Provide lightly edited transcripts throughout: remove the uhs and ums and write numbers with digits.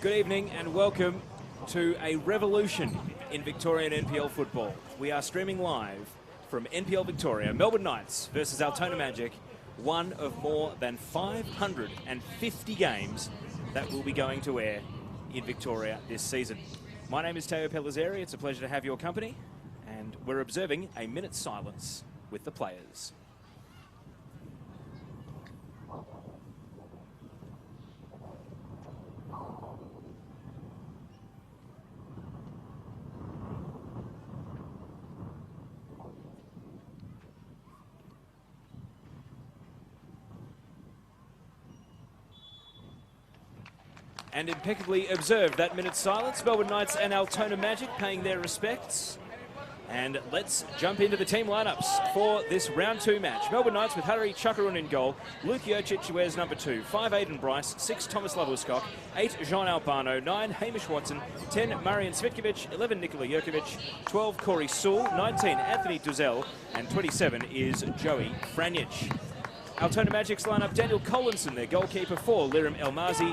Good evening and welcome to a revolution in Victorian NPL football. We are streaming live from NPL Victoria, Melbourne Knights versus Altona Magic, one of more than 550 games that will be going to air in Victoria this season. My name is Teo Pellizzeri. It's a pleasure to have your company, and we're observing a minute's silence with the players. And impeccably observed that minute's silence. Melbourne Knights and Altona Magic paying their respects. And let's jump into the team lineups for this round 2 match. Melbourne Knights with Harry Chakarun in goal. Luke Jurcic, who wears number 2. 5, Aidan Bryce. 6, Thomas Lavuscock. 8, Jean Albano. 9, Hamish Watson. 10, Marian Cvetkovic. 11, Nikola Jurkovic. 12, Corey Sewell. 19, Anthony Duzel. And 27 is Joey Franjic. Altona Magic's lineup: Daniel Collinson, their goalkeeper. 4, Lirim Elmazi.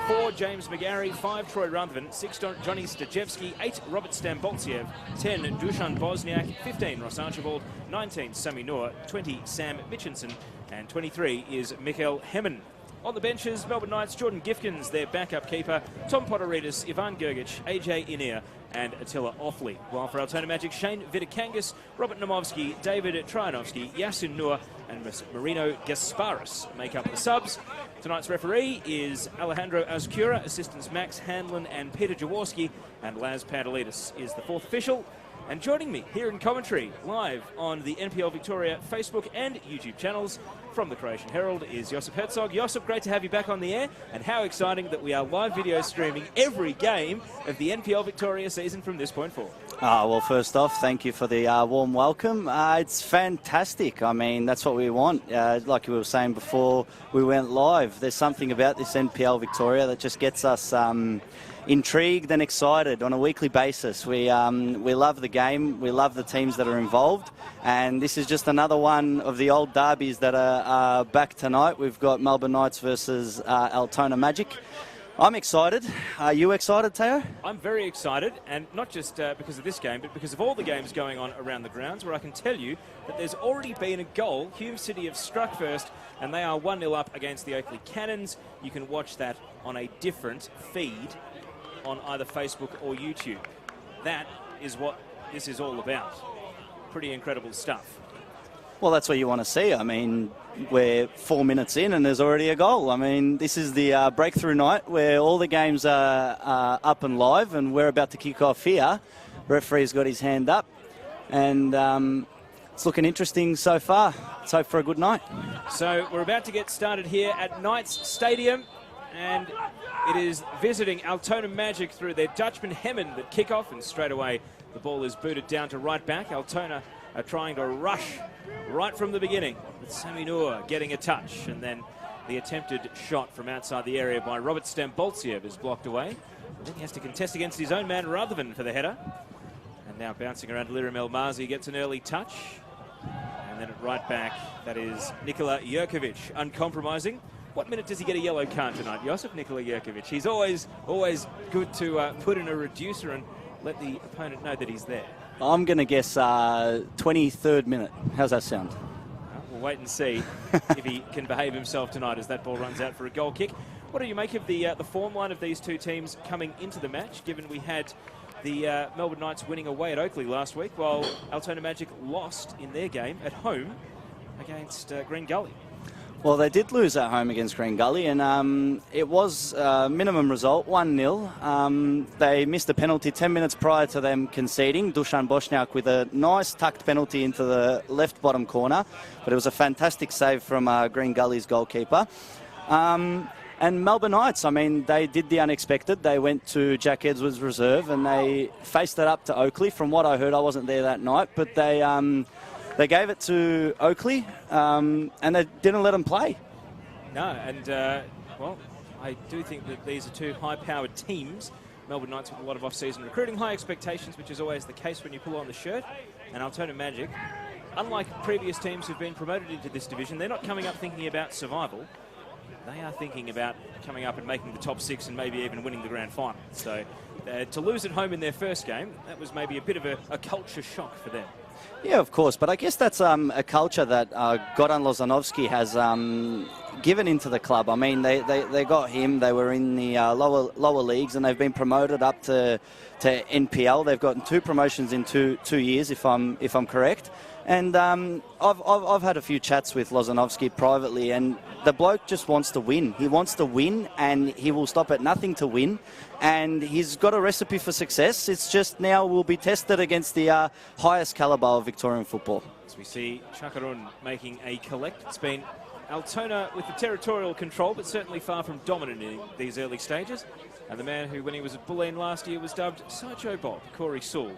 4, James McGarry. 5, Troy Runthan. 6, Johnny Stajewski. 8, Robert Stamboltsiev. 10, Dusan Bosniak. 15, Ross Archibald. 19, Sami Noor. 20, Sam Mitchinson. And 23 is Mikael Hemmen. On the benches, Melbourne Knights: Jordan Gifkins, their backup keeper. Tom Potteridis, Ivan Gergic, AJ Inear, and Attila Offley. While for Altona Magic, Shane Vidakangas, Robert Namovsky, David Trianovsky, Yasin Noor, and Marino Gasparis make up the subs. Tonight's referee is Alejandro Azcura, assistants Max Hanlon and Peter Jaworski, and Laz Pantelidis is the 4th official. And joining me here in commentary, live on the NPL Victoria Facebook and YouTube channels from the Croatian Herald, is Josip Herzog. Josip, great to have you back on the air, and how exciting that we are live video streaming every game of the NPL Victoria season from this point forward. Well, first off, thank you for the warm welcome. It's fantastic. I mean, that's what we want. Like you were saying before we went live, there's something about this NPL Victoria that just gets us intrigued and excited on a weekly basis. We love the game, we love the teams that are involved, and this is just another one of the old derbies that are back tonight. We've got Melbourne Knights versus Altona Magic. I'm excited. Are you excited, Teo? I'm very excited, and not just because of this game, but because of all the games going on around the grounds, where I can tell you that there's already been a goal. Hume City have struck first, and they are 1-0 up against the Oakley Cannons. You can watch that on a different feed on either Facebook or YouTube. That is what this is all about. Pretty incredible stuff. Well, that's what you want to see. I mean, we're 4 minutes in and there's already a goal. I mean, this is the breakthrough night where all the games are up and live, and we're about to kick off here. Referee's got his hand up, and it's looking interesting so far. Let's hope for a good night. So we're about to get started here at Knights Stadium, and it is visiting Altona Magic through their Dutchman Hemmen that kick off, and straight away the ball is booted down to right back. Altona are trying to rush right from the beginning, with Sami Noor getting a touch, and then the attempted shot from outside the area by Robert Stamboltsiev is blocked away. And then he has to contest against his own man Rutherford for the header. And now bouncing around, Lirim Elmazi gets an early touch. And then at right back, that is Nikola Jurkovic, uncompromising. What minute does he get a yellow card tonight, Josip? Nikola Jurkovic. He's always good to put in a reducer and let the opponent know that he's there. I'm going to guess 23rd minute. How's that sound? We'll wait and see if he can behave himself tonight as that ball runs out for a goal kick. What do you make of the form line of these two teams coming into the match, given we had the Melbourne Knights winning away at Oakley last week, while Altona Magic lost in their game at home against Green Gully? Well, they did lose at home against Green Gully, and it was a minimum result, 1-0. They missed a penalty 10 minutes prior to them conceding. Dusan Bosniak with a nice tucked penalty into the left bottom corner, but it was a fantastic save from Green Gully's goalkeeper. And Melbourne Knights, I mean, they did the unexpected. They went to Jack Edwards reserve and they faced it up to Oakley. From what I heard, I wasn't there that night, but they gave it to Oakley, and they didn't let them play. No, and, well, I do think that these are two high-powered teams. Melbourne Knights with a lot of off-season recruiting, high expectations, which is always the case when you pull on the shirt. And Altona Magic, unlike previous teams who've been promoted into this division, they're not coming up thinking about survival. they are thinking about coming up and making the top 6 and maybe even winning the grand final. So to lose at home in their first game, that was maybe a bit of a culture shock for them. Yeah, of course, but I guess that's a culture that Goran Lozanovski has given into the club. I mean, they got him. They were in the lower leagues, and they've been promoted up to NPL. They've gotten 2 promotions in two years, if I'm correct. And I've had a few chats with Lozanovski privately, and the bloke just wants to win. He wants to win, and he will stop at nothing to win. And he's got a recipe for success. It's just now will be tested against the highest calibre of Victorian football. As we see Chakarun making a collect. It's been Altona with the territorial control, but certainly far from dominant in these early stages. And the man who, when he was at Bulleen last year, was dubbed Sideshow Bob, Corey Sewell,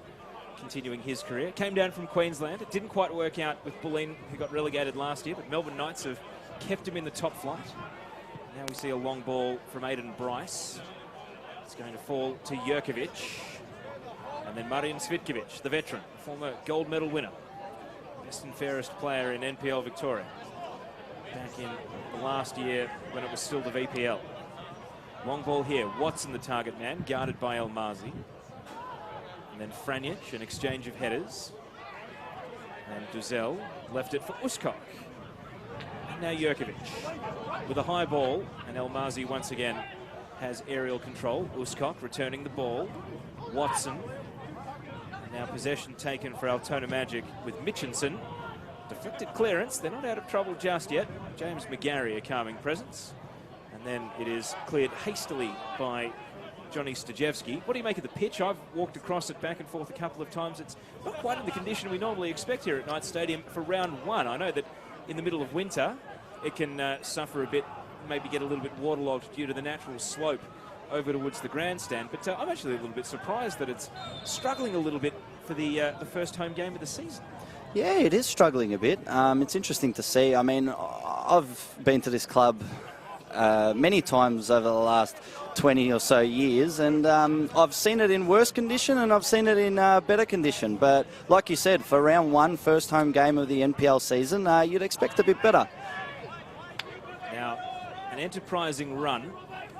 continuing his career. Came down from Queensland. It didn't quite work out with Bulleen, who got relegated last year, but Melbourne Knights have kept him in the top flight. Now we see a long ball from Aidan Bryce. It's going to fall to Jurkovic. And then Marian Svitkovic, the veteran, former gold medal winner. Best and fairest player in NPL Victoria. Back in the last year when it was still the VPL. Long ball here. Watson, the target man, guarded by El Mazi. And then Franjic, an exchange of headers. And Duzel left it for Uskok. And now Jurkovic with a high ball. And El Mazi once again has aerial control. Uskok returning the ball. Watson. And now possession taken for Altona Magic with Mitchinson. Deflected clearance. They're not out of trouble just yet. James McGarry, a calming presence. And then it is cleared hastily by Johnny Stajewski. What do you make of the pitch? I've walked across it back and forth a couple of times. It's not quite in the condition we normally expect here at Knights Stadium for round 1. I know that in the middle of winter it can suffer a bit, maybe get a little bit waterlogged due to the natural slope over towards the grandstand. But I'm actually a little bit surprised that it's struggling a little bit for the first home game of the season. Yeah, it is struggling a bit. It's interesting to see. I mean, I've been to this club many times over the last 20 or so years, and I've seen it in worse condition and I've seen it in better condition. But like you said, for round 1, first home game of the NPL season, you'd expect a bit better. Now, an enterprising run,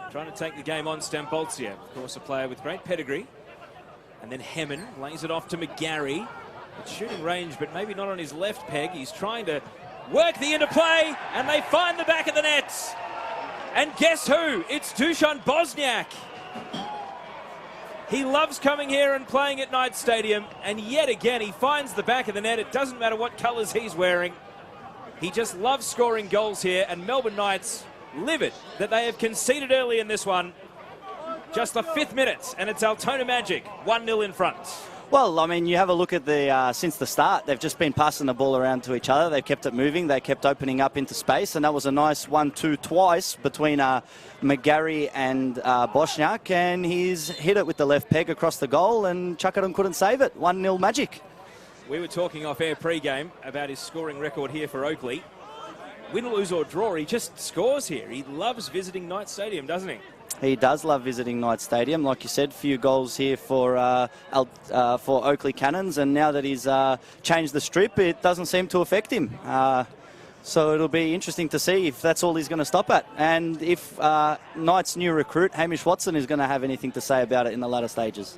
trying to take the game on Stambolzia. Of course, a player with great pedigree. And then Hemmen lays it off to McGarry. It's shooting range, but maybe not on his left peg. He's trying to work the interplay, and they find the back of the net. And guess who? It's Dusan Bosniak. He loves coming here and playing at Knights Stadium, and yet again he finds the back of the net. It doesn't matter what colours he's wearing. He just loves scoring goals here, and Melbourne Knights livid that they have conceded early in this one. Just the 5th minute, and it's Altona Magic 1-0 in front. Well, I mean, you have a look at the since the start, they've just been passing the ball around to each other. They've kept it moving. They kept opening up into space, and that was a nice 1-2 twice between McGarry and Bosniak, and he's hit it with the left peg across the goal, and Chakarun couldn't save it. 1-0 Magic. We were talking off air pre-game about his scoring record here for Oakley. Win, lose or draw, he just scores here. He loves visiting Knights Stadium, doesn't he? He does love visiting Knights Stadium. Like you said, few goals here for Oakley Cannons, and now that he's changed the strip, it doesn't seem to affect him. So it'll be interesting to see if that's all he's going to stop at, and if Knights' new recruit, Hamish Watson, is going to have anything to say about it in the latter stages.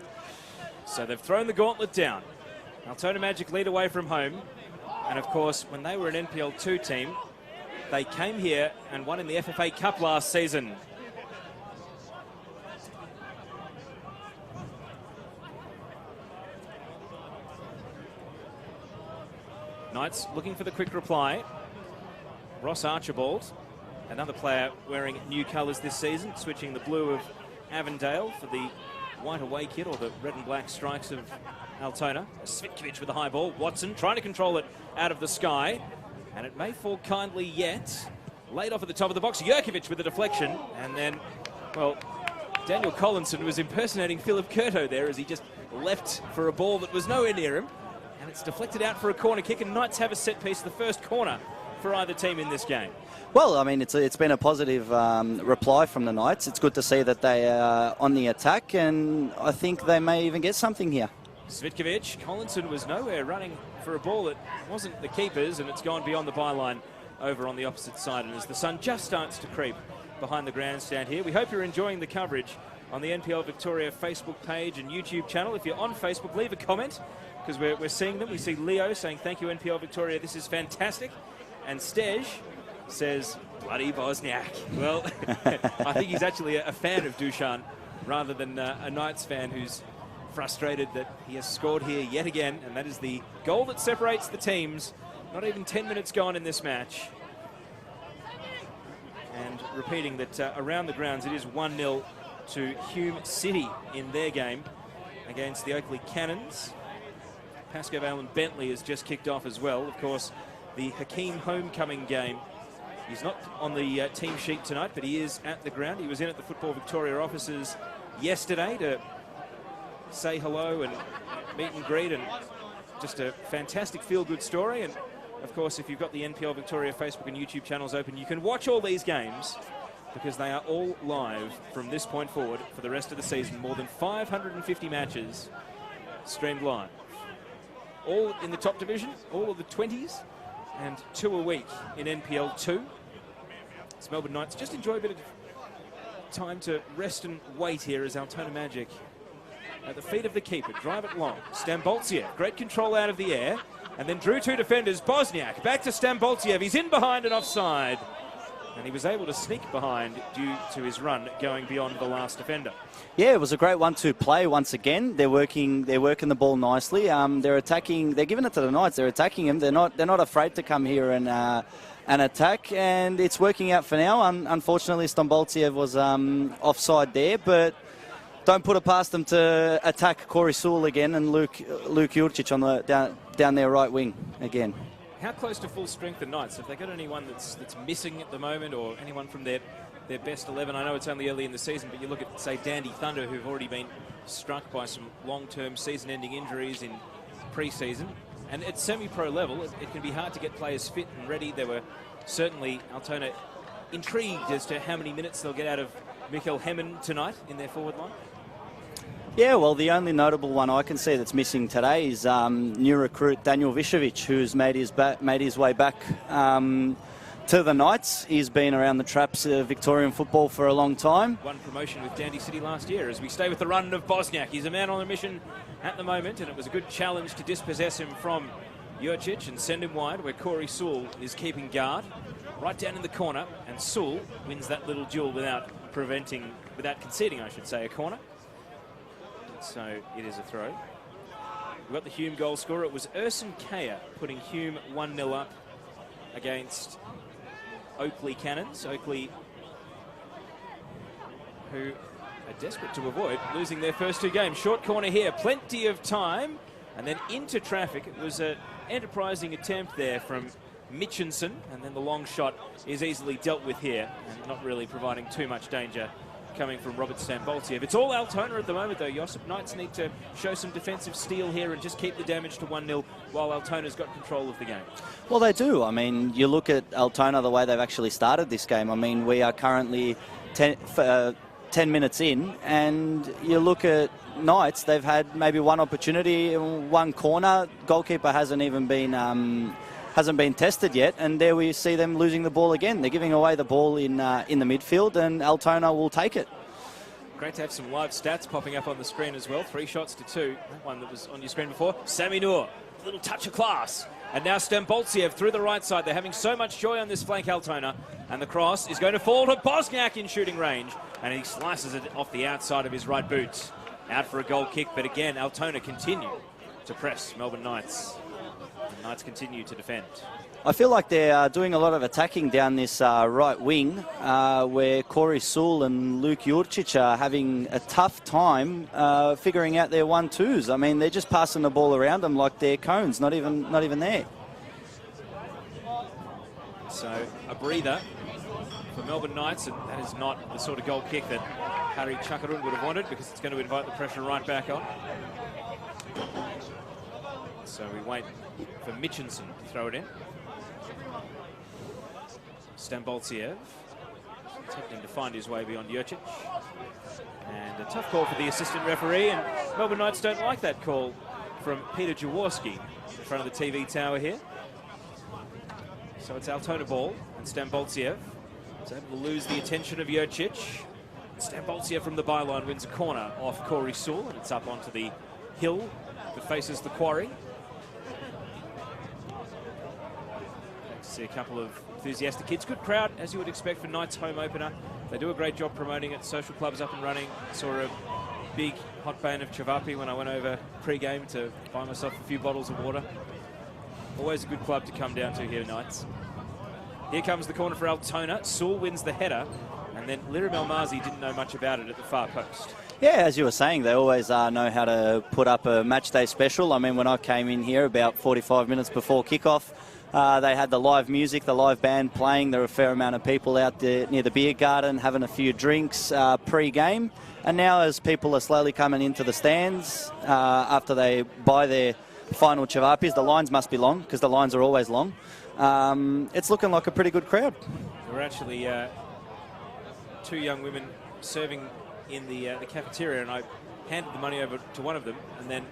So they've thrown the gauntlet down. Altona Magic lead away from home, and of course, when they were an NPL 2 team, they came here and won in the FFA Cup last season. Knights looking for the quick reply. Ross Archibald, another player wearing new colours this season, switching the blue of Avondale for the white away kit, or the red and black strikes of Altona. Svitkovic with a high ball. Watson trying to control it out of the sky, and it may fall kindly yet. Laid off at the top of the box. Jurkovic with the deflection, and then, well, Daniel Collinson was impersonating Philip Curto there as he just left for a ball that was nowhere near him. And it's deflected out for a corner kick, and Knights have a set piece, the first corner for either team in this game. Well, I mean, it's been a positive reply from the Knights. It's good to see that they are on the attack, and I think they may even get something here. Svitkovic, Collinson was nowhere, running for a ball that wasn't the keeper's, and it's gone beyond the byline over on the opposite side. And as the sun just starts to creep behind the grandstand here. We hope you're enjoying the coverage on the NPL Victoria Facebook page and YouTube channel. If you're on Facebook, leave a comment, because we're seeing them. We see Leo saying, thank you, NPL Victoria, this is fantastic. And Stej says, bloody Bosniak. Well, I think he's actually a fan of Dusan rather than a Knights fan who's frustrated that he has scored here yet again, and that is the goal that separates the teams. Not even 10 minutes gone in this match. And repeating that around the grounds, it is 1-0 to Hume City in their game against the Oakley Cannons. Pasco Vale and Bentley has just kicked off as well. Of course, the Hakeem homecoming game. He's not on the team sheet tonight, but he is at the ground. He was in at the Football Victoria offices yesterday to say hello and meet and greet, and just a fantastic feel-good story. And of course, if you've got the NPL Victoria Facebook and YouTube channels open, you can watch all these games because they are all live from this point forward for the rest of the season. More than 550 matches streamed live. All in the top division, all of the 20s, and 2 a week in NPL 2. So Melbourne Knights just enjoy a bit of time to rest and wait here as Altona Magic at the feet of the keeper, drive it long. Stamboltsev, great control out of the air, and then drew 2 defenders. Bosniak back to Stamboltsev. He's in behind and offside, and he was able to sneak behind due to his run going beyond the last defender. Yeah, it was a great 1-2 play once again. They're working the ball nicely. They're attacking. They're giving it to the Knights. They're attacking him. They're not afraid to come here and attack, and it's working out for now. Unfortunately, Stamboltsev was offside there, but don't put it past them to attack Corey Sewell again and Luke Jurcic on the down their right wing again. How close to full strength the Knights? Have they got anyone that's missing at the moment, or anyone from their best 11? I know it's only early in the season, but you look at, say, Dandy Thunder, who've already been struck by some long-term season-ending injuries in pre-season. And at semi-pro level, it can be hard to get players fit and ready. There were certainly Altona intrigued as to how many minutes they'll get out of Mikkel Hemmen tonight in their forward line. Yeah, well, the only notable one I can see that's missing today is new recruit Daniel Višević, who's made his way back to the Knights. He's been around the traps of Victorian football for a long time. Won promotion with Dandy City last year. As we stay with the run of Bosniak, he's a man on a mission at the moment, and it was a good challenge to dispossess him from Jurcic and send him wide, where Corey Sewell is keeping guard. Right down in the corner, and Sewell wins that little duel without conceding, I should say, a corner. So it is a throw. We've got the Hume goal scorer. It was Urson Kaya putting Hume 1-0 up against Oakley Cannons. Oakley, who are desperate to avoid losing their first 2 games. Short corner here, plenty of time, and then into traffic. It was an enterprising attempt there from Mitchinson, and then the long shot is easily dealt with here, and not really providing too much danger coming from Robert Stamboltsev. It's all Altona at the moment, though. Josip Knights need to show some defensive steel here and just keep the damage to 1-0 while Altona's got control of the game. Well, they do. I mean, you look at Altona, the way they've actually started this game. I mean, we are currently 10 minutes in, and you look at Knights, they've had maybe one opportunity, one corner. Goalkeeper hasn't been tested yet, and there we see them losing the ball again. They're giving away the ball in the midfield, and Altona will take it. Great to have some live stats popping up on the screen as well. 3 shots to 2. That one that was on your screen before. Sami Noor, a little touch of class. And now Stamboltsev through the right side. They're having so much joy on this flank, Altona. And the cross is going to fall to Bosniak in shooting range. And he slices it off the outside of his right boot. Out for a goal kick, but again, Altona continue to press Melbourne Knights. The Knights continue to defend. I feel like they're doing a lot of attacking down this right wing, where Corey Sewell and Luke Jurcic are having a tough time figuring out their 1-2s. I mean, they're just passing the ball around them like they're cones, not even there. So a breather for Melbourne Knights, and that is not the sort of goal kick that Harry Chakarun would have wanted, because it's going to invite the pressure right back on. So we wait for Mitchinson to throw it in. Stamboltsev attempting to find his way beyond Jurcic. And a tough call for the assistant referee, and Melbourne Knights don't like that call from Peter Jaworski in front of the TV tower here. So it's Altona ball, and Stamboltsev He's able to lose the attention of Jurčić. Stambolcia from the byline wins a corner off Corey Sewell, and it's up onto the hill that faces the quarry. See a couple of enthusiastic kids. Good crowd, as you would expect for Knights' home opener. They do a great job promoting it. Social club's up and running. Saw a big hot pan of Chavapi when I went over pre-game to buy myself a few bottles of water. Always a good club to come down to here, Knights. Here comes the corner for Altona. Sewell wins the header, and then Lirim Elmazi didn't know much about it at the far post. Yeah, as you were saying, they always know how to put up a match day special. I mean, when I came in here about 45 minutes before kickoff, they had the live music, the live band playing. There were a fair amount of people out there near the beer garden having a few drinks pre-game. And now as people are slowly coming into the stands after they buy their final Chavapis, the lines must be long because the lines are always long. It's looking like a pretty good crowd. There were actually two young women serving in the cafeteria, and I handed the money over to one of them, and then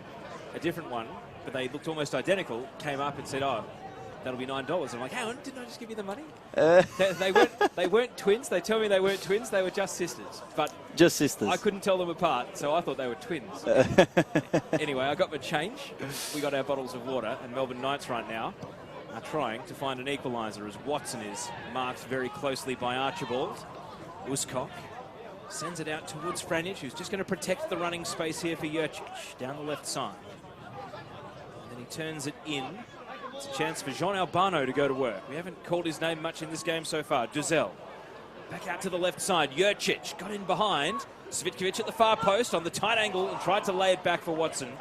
a different one, but they looked almost identical, came up and said, "Oh, that'll be $9." I'm like, hang on, didn't I just give you the money? They weren't twins. They tell me they weren't twins. They were just sisters. But just sisters. I couldn't tell them apart, so I thought they were twins. Anyway, I got my change. We got our bottles of water, and Melbourne Knights right now are trying to find an equaliser as Watson is marked very closely by Archibald. Uskok sends it out towards Franjic, who's just going to protect the running space here for Jurčić down the left side. And then he turns it in. It's a chance for Jean Albano to go to work. We haven't called his name much in this game so far. Duzel back out to the left side. Jurčić got in behind. Cvitkovic at the far post on the tight angle and tried to lay it back for Watson.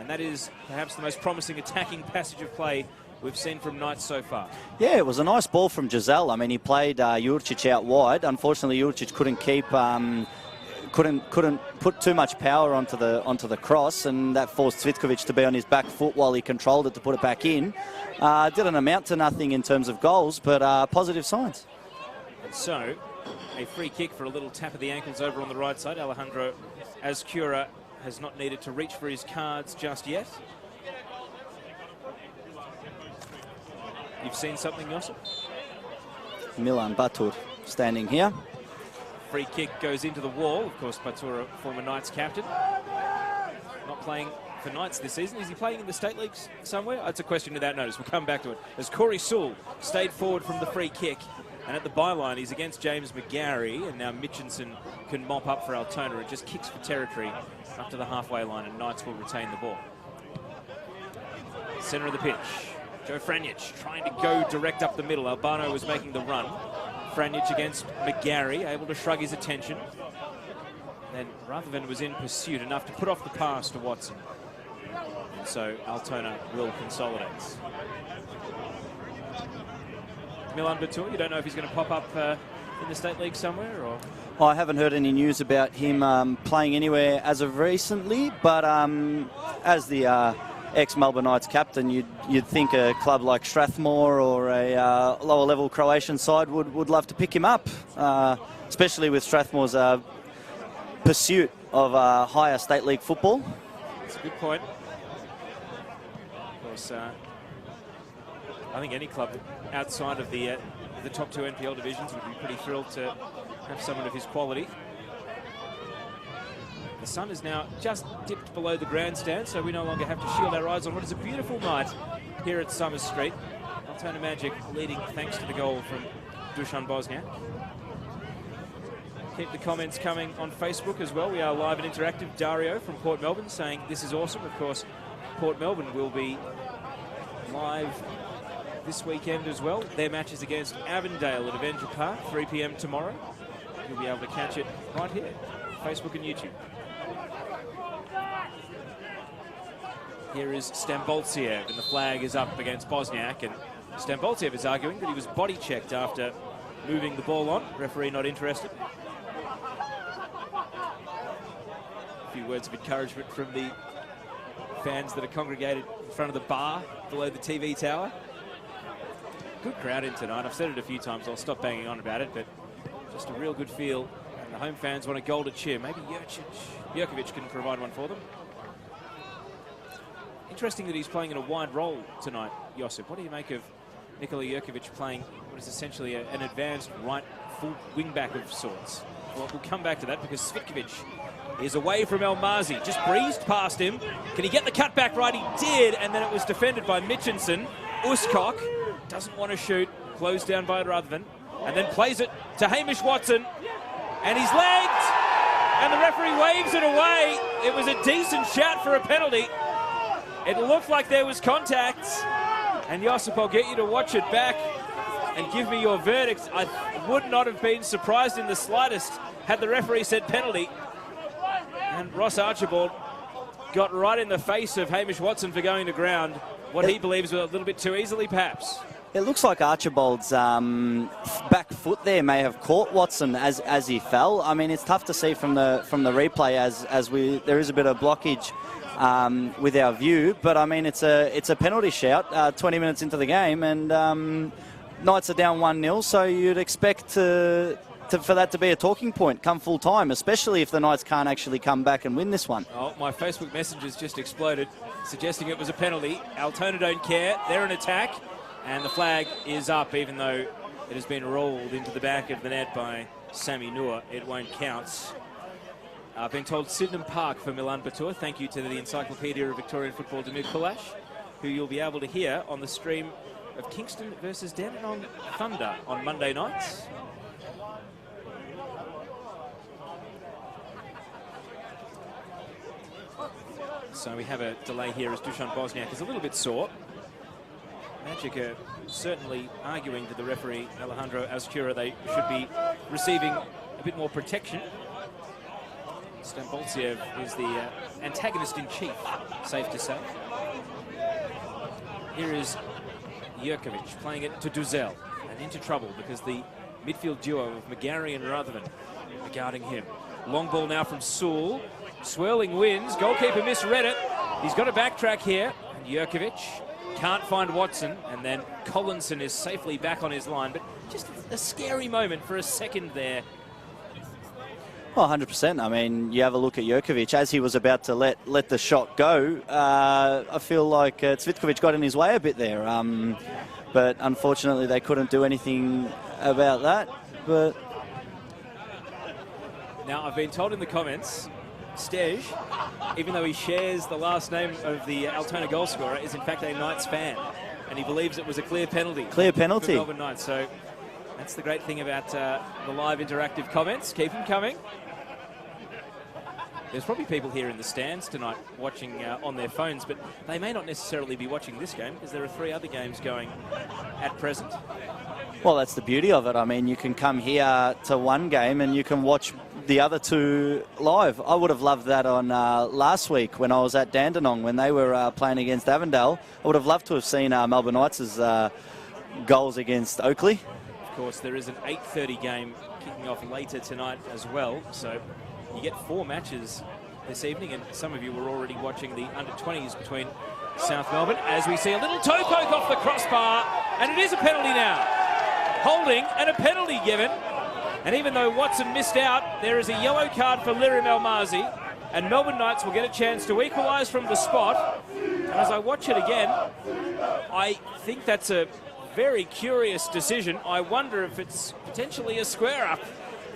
And that is perhaps the most promising attacking passage of play we've seen from Knights so far. Yeah, it was a nice ball from Giselle. I mean, he played Jurčić out wide. Unfortunately, Jurčić couldn't keep, couldn't put too much power onto the cross, and that forced Cvitkovic to be on his back foot while he controlled it to put it back in. Didn't amount to nothing in terms of goals, but positive signs. And so, a free kick for a little tap of the ankles over on the right side. Alejandro Azcura has not needed to reach for his cards just yet. You've seen something, Josip? Milan Batur standing here. Free kick goes into the wall. Of course, Batur, former Knights captain. Not playing for Knights this season. Is he playing in the state leagues somewhere? It's a question without notice. We'll come back to it. As Corey Sewell stayed forward from the free kick, and at the byline, he's against James McGarry, and now Mitchinson can mop up for Altona and just kicks for territory up to the halfway line, and Knights will retain the ball. Centre of the pitch. Joe Franjic trying to go direct up the middle. Albano was making the run. Franjic against McGarry, able to shrug his attention. Then Rutherford was in pursuit, enough to put off the pass to Watson. And so Altona will consolidate. Milan Batur, you don't know if he's going to pop up in the State League somewhere? Or? I haven't heard any news about him playing anywhere as of recently, but as the ex-Melbourne Knights captain, you'd think a club like Strathmore or a lower-level Croatian side would love to pick him up, especially with Strathmore's pursuit of higher State League football. That's a good point. Of course, I think any club outside of the top two NPL divisions would be pretty thrilled to have someone of his quality. The sun is now just dipped below the grandstand, so we no longer have to shield our eyes on what is a beautiful night here at Summers Street. Altona Magic leading thanks to the goal from Dusan Bosniak. Keep the comments coming on Facebook as well. We are live and interactive. Dario from Port Melbourne saying this is awesome. Of course, Port Melbourne will be live this weekend as well. Their match is against Avondale at Avenger Park, 3 p.m. tomorrow. You'll be able to catch it right here, Facebook and YouTube. Here is Stambolciev, and the flag is up against Bosniak, and Stambolciev is arguing that he was body checked after moving the ball on. Referee not interested. A few words of encouragement from the fans that are congregated in front of the bar below the TV tower. Good crowd in tonight. I've said it a few times. I'll stop banging on about it, but just a real good feel. And the home fans want a goal to cheer. Maybe Jurkovic can provide one for them. Interesting that he's playing in a wide role tonight, Josip. What do you make of Nikola Jurkovic playing what is essentially an advanced right full wing-back of sorts. Well, we'll come back to that because Svitkovic is away from El Mazi. Just breezed past him. Can he get the cutback right? He did, and then it was defended by Mitchinson. Uskok doesn't want to shoot. Closed down by Rutherford. And then plays it to Hamish Watson. And he's legged. And the referee waves it away. It was a decent shout for a penalty. It looked like there was contact. And Josip, I'll get you to watch it back and give me your verdict. I would not have been surprised in the slightest had the referee said penalty. And Ross Archibald got right in the face of Hamish Watson for going to ground. What he believes was a little bit too easily, perhaps. It looks like Archibald's back foot there may have caught Watson as he fell. I mean, it's tough to see from the replay as there is a bit of blockage with our view. But I mean, it's a penalty shout 20 minutes into the game, and Knights are down 1-0. So you'd expect for that to be a talking point come full time, especially if the Knights can't actually come back and win this one. Oh, my Facebook messages just exploded, suggesting it was a penalty. Altona don't care. They're in attack. And the flag is up, even though it has been rolled into the back of the net by Sammy Noor. It won't count. I've been told Sydenham Park for Milan Batur. Thank you to the Encyclopedia of Victorian Football, Demir Kulash, who you'll be able to hear on the stream of Kingston versus Dandenong Thunder on Monday nights. So we have a delay here as Dusan Bosniak is a little bit sore. Magic are certainly arguing to the referee, Alejandro Azcura, they should be receiving a bit more protection. Stamboltsev is the antagonist-in-chief, safe to say. Here is Jurkovic playing it to Duzel, and into trouble because the midfield duo of McGarry and Rutherford are guarding him. Long ball now from Sewell. Swirling winds, goalkeeper misread it. He's got to backtrack here, and Jurkovic can't find Watson, and then Collinson is safely back on his line, but just a scary moment for a second there. Well, 100%. I mean, you have a look at Jurkovic as he was about to let the shot go. I feel like Zvitkovic got in his way a bit there, but unfortunately they couldn't do anything about that. But now I've been told in the comments, Stej, even though he shares the last name of the Altona goalscorer, is in fact a Knights fan, and he believes it was a clear penalty. Clear penalty. For Melbourne Knights. So that's the great thing about the live interactive comments. Keep them coming. There's probably people here in the stands tonight watching on their phones, but they may not necessarily be watching this game because there are 3 other games going at present. Well, that's the beauty of it. I mean, you can come here to one game and you can watch the other 2 live. I would have loved that on last week when I was at Dandenong when they were playing against Avondale. I would have loved to have seen Melbourne Knights' goals against Oakley. Of course, there is an 8:30 game kicking off later tonight as well, so you get 4 matches this evening, and some of you were already watching the under-20s between South Melbourne as we see a little toe poke off the crossbar, and it is a penalty now. Holding and a penalty given. And even though Watson missed out, there is a yellow card for Lirim Elmazi, and Melbourne Knights will get a chance to equalise from the spot. And as I watch it again, I think that's a very curious decision. I wonder if it's potentially a square-up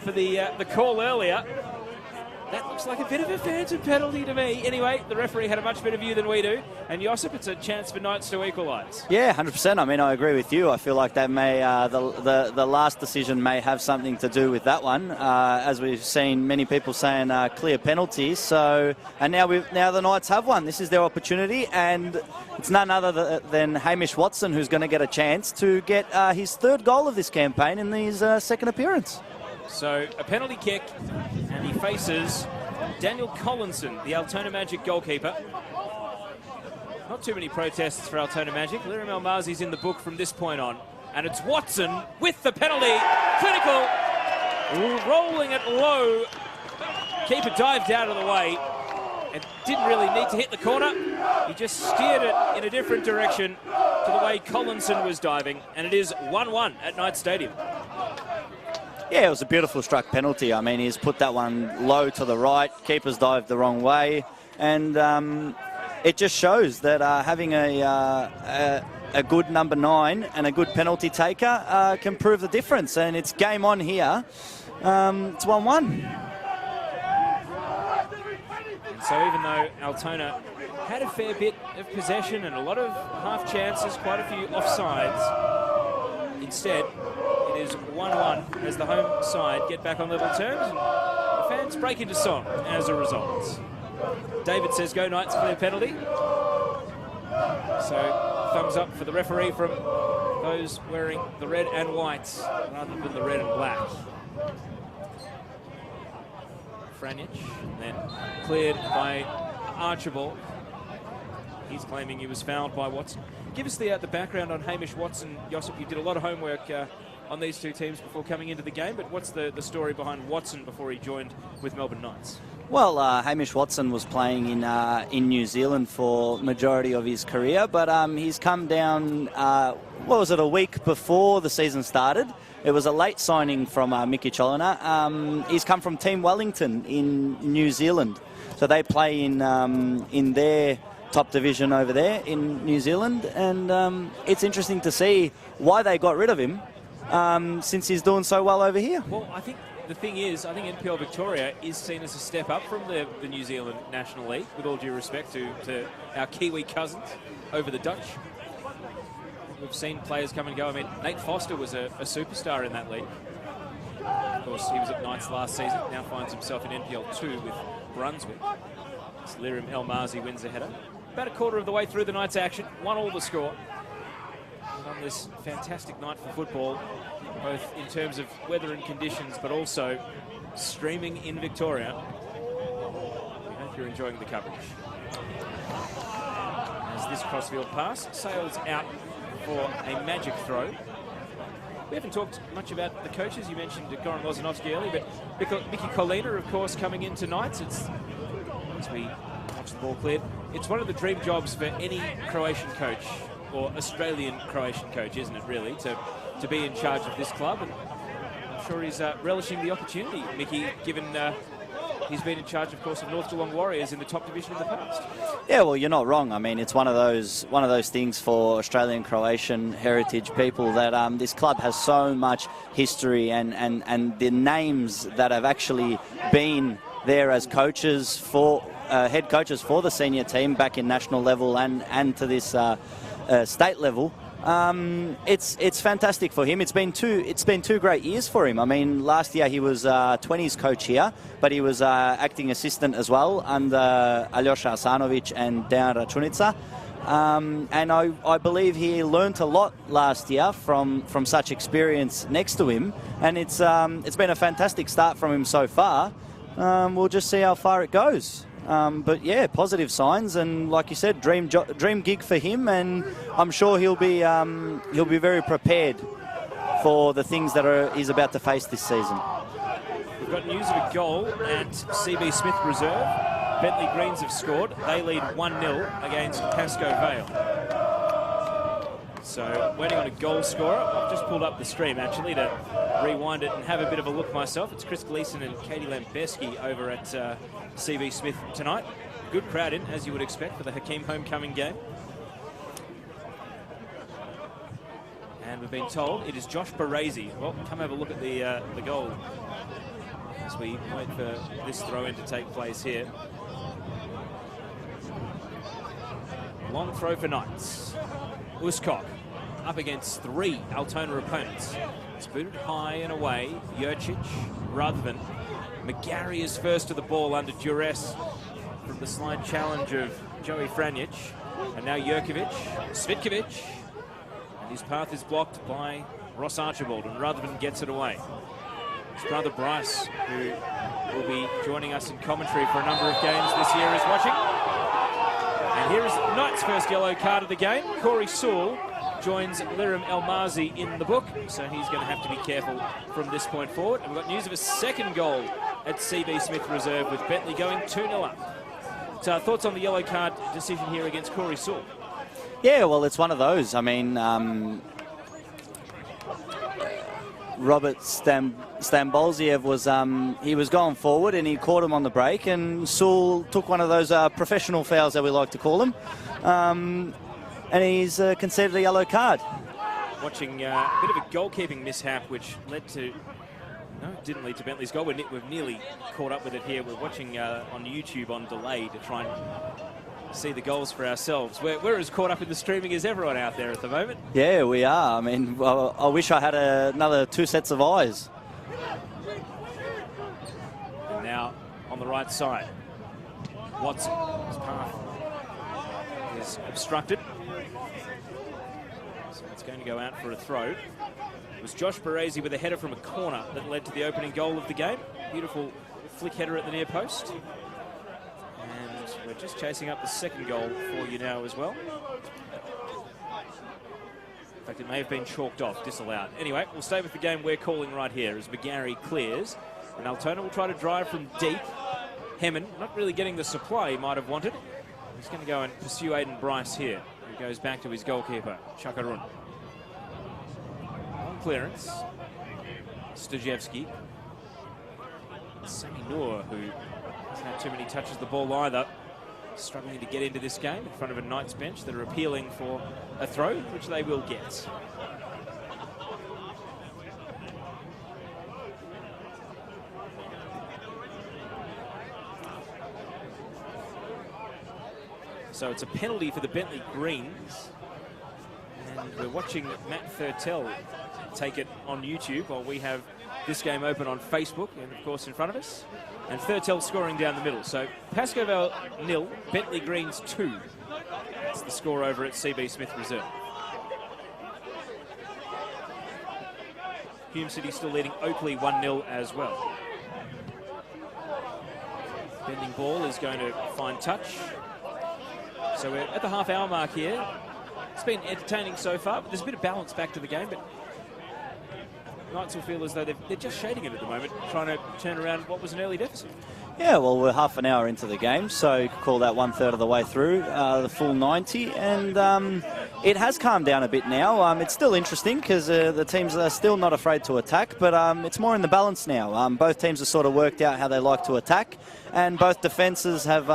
for the call earlier. That looks like a bit of a phantom penalty to me. Anyway, the referee had a much better view than we do. And Josip, it's a chance for Knights to equalise. Yeah, 100%. I mean, I agree with you. I feel like that may the last decision may have something to do with that one. As we've seen many people saying clear penalty. So, and now the Knights have one. This is their opportunity, and it's none other than Hamish Watson who's going to get a chance to get his 3rd goal of this campaign in his 2nd appearance. So a penalty kick, and he faces Daniel Collinson, the Altona Magic goalkeeper. Not too many protests for Altona Magic. Lirim Elmazi's in the book from this point on. And it's Watson with the penalty. Clinical, rolling it low. Keeper dived out of the way and didn't really need to hit the corner. He just steered it in a different direction to the way Collinson was diving. And it is 1-1 at Knights Stadium. Yeah, it was a beautiful struck penalty. I mean, he's put that one low to the right. Keeper's dived the wrong way. And it just shows that having a good number 9 and a good penalty taker can prove the difference. And it's game on here. It's 1-1. So even though Altona had a fair bit of possession and a lot of half chances, quite a few offsides, instead it is 1-1 as the home side get back on level terms. And the fans break into song as a result. David says go Knights for their penalty. So thumbs up for the referee from those wearing the red and white rather than the red and black. Franjic, then cleared by Archibald. He's claiming he was fouled by Watson. Give us the background on Hamish Watson. Josip, you did a lot of homework on these two teams before coming into the game, but what's the story behind Watson before he joined with Melbourne Knights? Well, Hamish Watson was playing in New Zealand for majority of his career, but he's come down, what was it, a week before the season started. It was a late signing from Mickey Cholina. He's come from Team Wellington in New Zealand. So they play in their top division over there in New Zealand. And it's interesting to see why they got rid of him since he's doing so well over here. Well, I think the thing is, I think NPL Victoria is seen as a step up from the New Zealand National League, with all due respect to our Kiwi cousins over the Dutch. We've seen players come and go. I mean, Nate Foster was a superstar in that league. Of course, he was at Knights last season, now finds himself in NPL 2 with Brunswick. As Lirim Elmazi wins the header. About a quarter of the way through the Knights action, 1-1 the score. And on this fantastic night for football, both in terms of weather and conditions, but also streaming in Victoria. We hope you're enjoying the coverage. As this crossfield pass sails out for a magic throw. We haven't talked much about the coaches. You mentioned Goran Lozanovsky earlier, but Mickey Cholina, of course, coming in tonight. As we watch the ball cleared, it's one of the dream jobs for any Croatian coach, or Australian Croatian coach, isn't it, really, to be in charge of this club. And I'm sure he's relishing the opportunity, Mickey, given he's been in charge, of course, of North Geelong Warriors in the top division in the past. Yeah, well, you're not wrong. I mean, it's one of those things for Australian Croatian heritage people that this club has so much history and the names that have actually been there as coaches for head coaches for the senior team back in national level and to this state level. It's fantastic for him. It's been two great years for him. I mean, last year he was 20s coach here, but he was acting assistant as well under Aljosha Asanovic and Dejan Računica. And I believe he learnt a lot last year from such experience next to him, and it's been a fantastic start from him so far. We'll just see how far it goes. But yeah, positive signs, and like you said, dream gig for him, and I'm sure he'll be very prepared for the things that he's about to face this season. We've got news of a goal at CB Smith Reserve. Bentley Greens have scored. They lead 1-0 against Pascoe Vale. So waiting on a goal scorer. I've just pulled up the stream actually to rewind it and have a bit of a look myself. It's Chris Gleeson and Katie Lambeski over at CV Smith tonight. Good crowd in, as you would expect, for the Hakeem homecoming game. And we've been told it is Josh Baresi. Well, come have a look at the goal as we wait for this throw-in to take place here. Long throw for Knights. Uskok up against 3 Altona opponents. It's booted high and away. Jurcic, Ruthven. McGarry is first to the ball under duress from the slide challenge of Joey Franjic. And now Jurkovic, Svitkovic. And his path is blocked by Ross Archibald, and Ruthven gets it away. His brother Bryce, who will be joining us in commentary for a number of games this year, is watching. And here is Knight's first yellow card of the game. Corey Sewell joins Lirim Elmazi in the book, so he's going to have to be careful from this point forward. And we've got news of a second goal at CB Smith Reserve, with Bentley going 2-0 up. So thoughts on the yellow card decision here against Corey Sewell? Yeah, well, it's one of those. I mean, Robert Stambolziev was he was going forward and he caught him on the break, and Sewell took one of those professional fouls that we like to call them, and he's conceded a yellow card. Watching a bit of a goalkeeping mishap, which led to... No, it didn't lead to Bentley's goal. We've nearly caught up with it here. We're watching on YouTube on delay to try and see the goals for ourselves. We're as caught up in the streaming as everyone out there at the moment. Yeah, we are. I mean, I wish I had another 2 sets of eyes. And now on the right side, Watson, his path is obstructed. So it's going to go out for a throw. It was Josh Baresi with a header from a corner that led to the opening goal of the game. Beautiful flick header at the near post. And we're just chasing up the second goal for you now as well. In fact, it may have been chalked off, disallowed. Anyway, we'll stay with the game we're calling right here as McGarry clears. And Altona will try to drive from deep. Hemmon, not really getting the supply he might have wanted. He's going to go and pursue Aiden Bryce here, who goes back to his goalkeeper, Chakarun. Clearance. Stojevski. Sammy Noor, who hasn't had too many touches of the ball either, struggling to get into this game in front of a Knights bench that are appealing for a throw, which they will get. So it's a penalty for the Bentley Greens. And we're watching Matt Thurtell take it on YouTube while we have this game open on Facebook and, of course, in front of us. And Thurtell scoring down the middle. So Pascoe 0, Bentley Greens 2. That's the score over at CB Smith Reserve. Hume City still leading Oakley 1-0 as well. Bending ball is going to find touch. So we're at the half-hour mark here. It's been entertaining so far, but there's a bit of balance back to the game. But Knights will feel as though they're just shading it at the moment, trying to turn around what was an early deficit. Yeah, well, we're half an hour into the game, so you could call that 1/3 of the way through, the full 90. And it has calmed down a bit now. It's still interesting because the teams are still not afraid to attack, but it's more in the balance now. Both teams have sort of worked out how they like to attack, and both defences have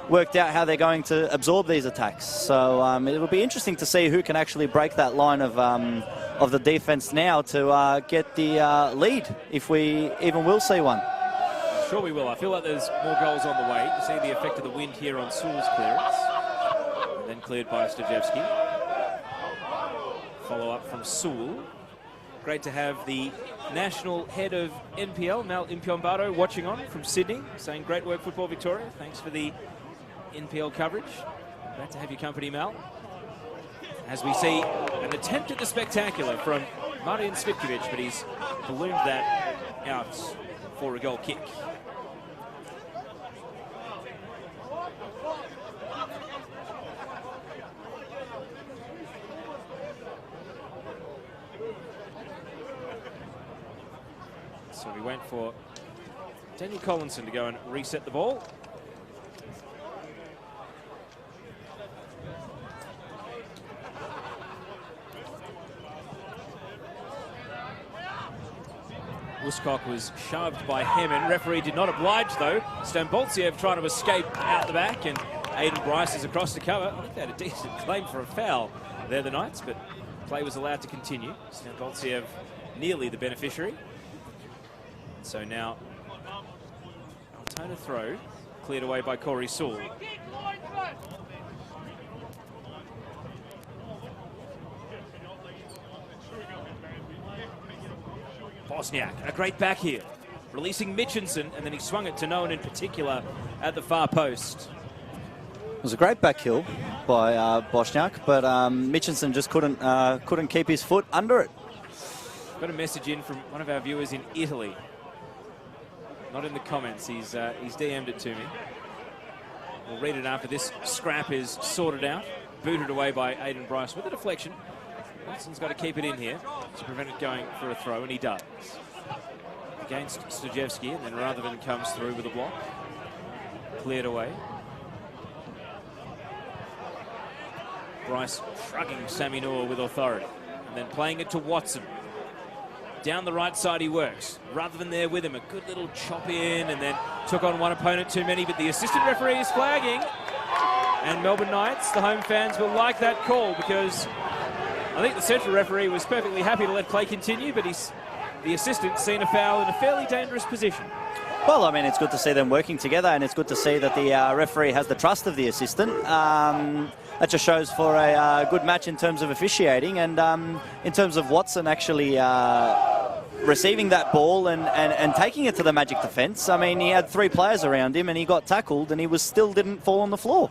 worked out how they're going to absorb these attacks. So it'll be interesting to see who can actually break that line of the defence now to get the lead, if we even will see one. Sure we will. I feel like there's more goals on the way. You see the effect of the wind here on Sewell's clearance. And then cleared by Stojevski. Follow up from Sewell. Great to have the national head of NPL, Mal Impiombado, watching on from Sydney, saying great work, Football Victoria. Thanks for the NPL coverage. Great to have your company, Mal. As we see an attempt at the spectacular from Marian Svitkovic, but he's ballooned that out for a goal kick. So we wait for Daniel Collinson to go and reset the ball. Woodcock was shoved by Hemmon. Referee did not oblige, though. Stambolziev trying to escape out the back, and Aiden Bryce is across the cover. I think they had a decent claim for a foul there, the Knights, but play was allowed to continue. Stambolziev nearly the beneficiary. So now, Altona throw, cleared away by Corey Sewell. Bosniak, a great back here, releasing Mitchinson, and then he swung it to no one in particular at the far post. It was a great back heel by Bosniak, but Mitchinson just couldn't keep his foot under it. Got a message in from one of our viewers in Italy. Not in the comments, he's DM'd it to me. We'll read it after this scrap is sorted out. Booted away by Aiden Bryce with a deflection. Watson's got to keep it in here to prevent it going for a throw, and he does. Against Stojevski, and then Rutherford comes through with a block. Cleared away. Bryce shrugging Sammy Noor with authority, and then playing it to Watson. Down the right side he works. Rather than there with him, a good little chop in and then took on one opponent too many, but the assistant referee is flagging. And Melbourne Knights, the home fans, will like that call because I think the central referee was perfectly happy to let play continue, but the assistant seen a foul in a fairly dangerous position. Well, I mean, it's good to see them working together, and it's good to see that the referee has the trust of the assistant. That just shows for a good match in terms of officiating, and in terms of Watson actually receiving that ball and taking it to the Magic defence. I mean, he had 3 players around him, and he got tackled, and he still didn't fall on the floor.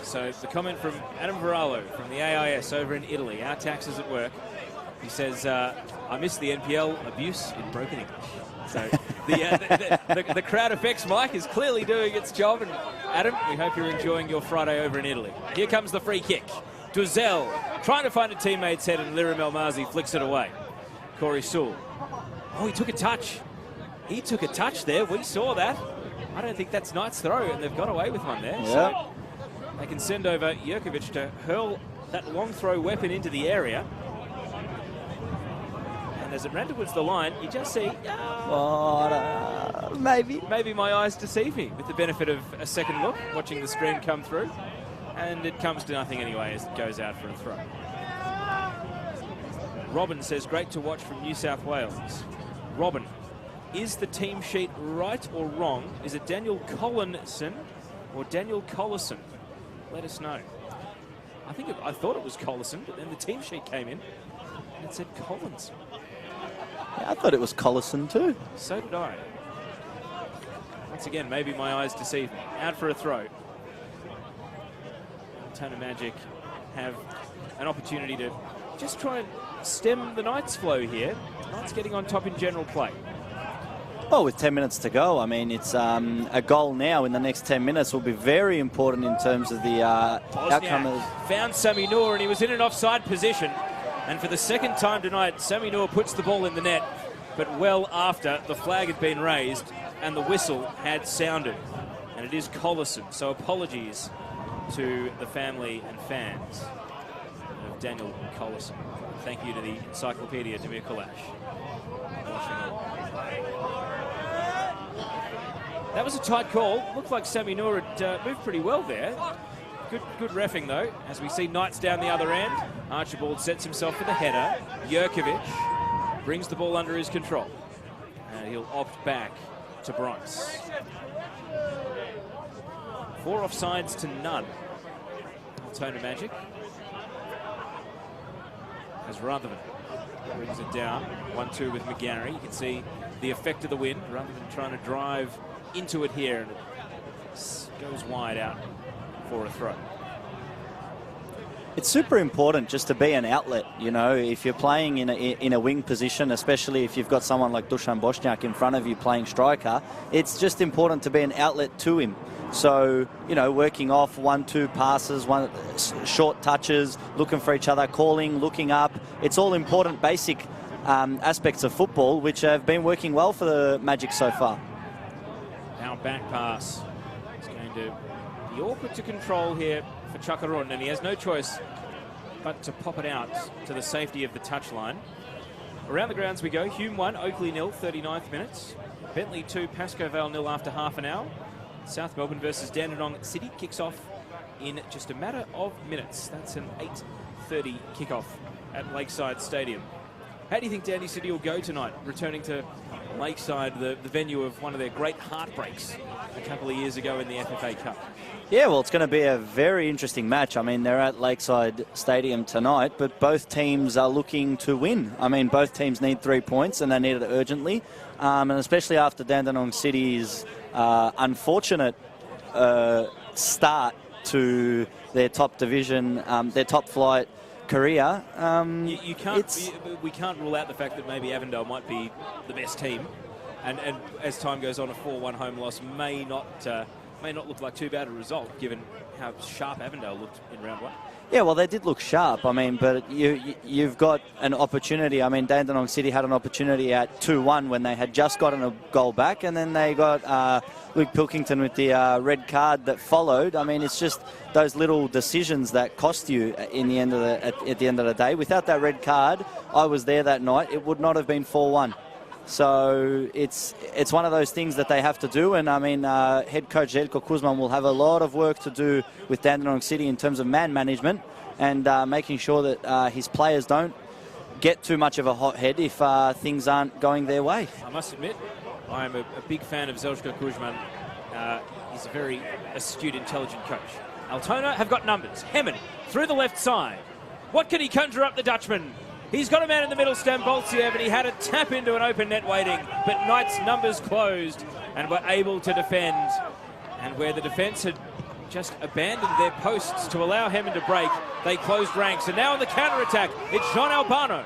So the comment from Adam Varallo from the AIS over in Italy, our taxes at work. He says, I miss the NPL abuse in broken English. So the crowd effects mic is clearly doing its job. And Adam, we hope you're enjoying your Friday over in Italy. Here comes the free kick. Duzel trying to find a teammate's head, and Liram El-Mazi flicks it away. Corey Sewell. Oh, he took a touch. He took a touch there. We saw that. I don't think that's Knight's throw, and they've got away with one there. Yep. So they can send over Jurkovic to hurl that long throw weapon into the area. As it ran towards the line, you just see, maybe my eyes deceive me with the benefit of a second look, watching the screen come through, and it comes to nothing anyway as it goes out for a throw. Robin says, great to watch from New South Wales. Robin, is the team sheet right or wrong? Is it Daniel Collinson or Daniel Collison? Let us know. I thought it was Collison, but then the team sheet came in and it said Collins. Yeah, I thought it was Collison too. So did I. Once again, maybe my eyes deceive me. Out for a throw. Altona Magic have an opportunity to just try and stem the Knights' flow here. Knights getting on top in general play. Well, with 10 minutes to go, I mean, it's a goal now in the next 10 minutes will be very important in terms of the outcome. Found Sammy Noor, and he was in an offside position. And for the second time tonight, Sammy Noor puts the ball in the net, but well after the flag had been raised and the whistle had sounded. And it is Collison, so apologies to the family and fans of Daniel Collison. Thank you to the Encyclopedia Demir Kulash. That was a tight call. Looked like Sammy Noor had moved pretty well there. Good reffing, though, as we see Knights down the other end. Archibald sets himself for the header. Jurkovic brings the ball under his control. And he'll opt back to Bryce. 4 offsides to none. Altona Magic. As Rutherford brings it down. 1-2 with McGarry. You can see the effect of the wind. Rutherford trying to drive into it here. And it goes wide out for a throw. It's super important just to be an outlet, you know, if you're playing in a wing position, especially if you've got someone like Dusan Bosniak in front of you playing striker, it's just important to be an outlet to him. So, you know, working off 1-2 passes, short touches, looking for each other, calling, looking up. It's all important basic aspects of football, which have been working well for the Magic so far. Now back pass. It's going to be awkward to control here for Chakarun, and he has no choice but to pop it out to the safety of the touchline. Around the grounds we go. Hume 1, Oakley 0, 39th minutes. Bentley 2, Pascoe Vale 0 after half an hour. South Melbourne versus Dandenong City kicks off in just a matter of minutes. That's an 8:30 kickoff at Lakeside Stadium. How do you think Dandy City will go tonight, returning to Lakeside, the venue of one of their great heartbreaks a couple of years ago in the FFA Cup? Yeah, well, it's going to be a very interesting match. I mean, they're at Lakeside Stadium tonight, but both teams are looking to win. I mean, both teams need 3 points, and they need it urgently. And especially after Dandenong City's unfortunate start to their top division, their top flight career. We can't rule out the fact that maybe Avondale might be the best team, and as time goes on, a 4-1 home loss may not look like too bad a result, given how sharp Avondale looked in round 1. Yeah, well, they did look sharp. I mean, but you've got an opportunity. I mean, Dandenong City had an opportunity at 2-1 when they had just gotten a goal back, and then they got Luke Pilkington with the red card that followed. I mean, it's just those little decisions that cost you in the end of at the end of the day. Without that red card, I was there that night. It would not have been 4-1. So it's one of those things that they have to do, and I mean, head coach Zeljko Kuzman will have a lot of work to do with Dandenong City in terms of man management and making sure that his players don't get too much of a hot head if things aren't going their way. I must admit, I am a big fan of Zeljko Kuzman. He's a very astute, intelligent coach. Altona have got numbers. Hemmen through the left side. What can he conjure up the Dutchman? He's got a man in the middle, Stambolsiev, but he had a tap into an open net waiting. But Knights' numbers closed and were able to defend. And where the defence had just abandoned their posts to allow Hemmen to break, they closed ranks. And now on the counter-attack, it's Jean Albano.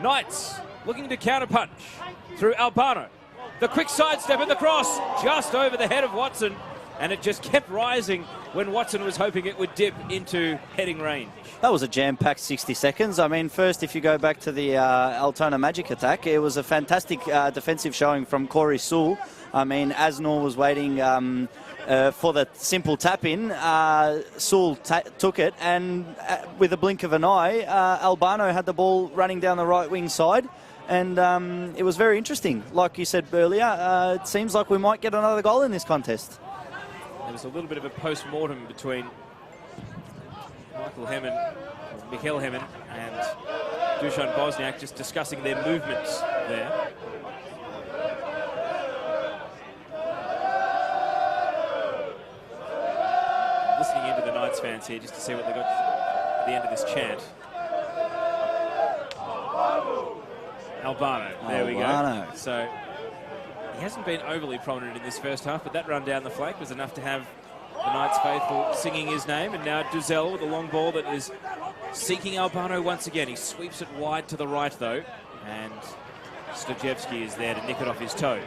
Knights looking to counter-punch through Albano. The quick sidestep and the cross just over the head of Watson. And it just kept rising when Watson was hoping it would dip into heading range. That was a jam-packed 60 seconds. I mean, first, if you go back to the Altona Magic attack, it was a fantastic defensive showing from Corey Sewell. I mean, Asnor was waiting for the simple tap-in. Sewell took it, and with a blink of an eye, Albano had the ball running down the right wing side. And it was very interesting. Like you said earlier, it seems like we might get another goal in this contest. There was a little bit of a post-mortem between Mikhail Hemmen and Dusan Bosniak, just discussing their movements there. Listening into the Knights fans here just to see what they got at the end of this chant. Albano, there we go. So he hasn't been overly prominent in this first half, but that run down the flank was enough to have the Knights faithful singing his name. And now Duzel with a long ball that is seeking Albano once again. He sweeps it wide to the right, though, and Stojevski is there to nick it off his toes.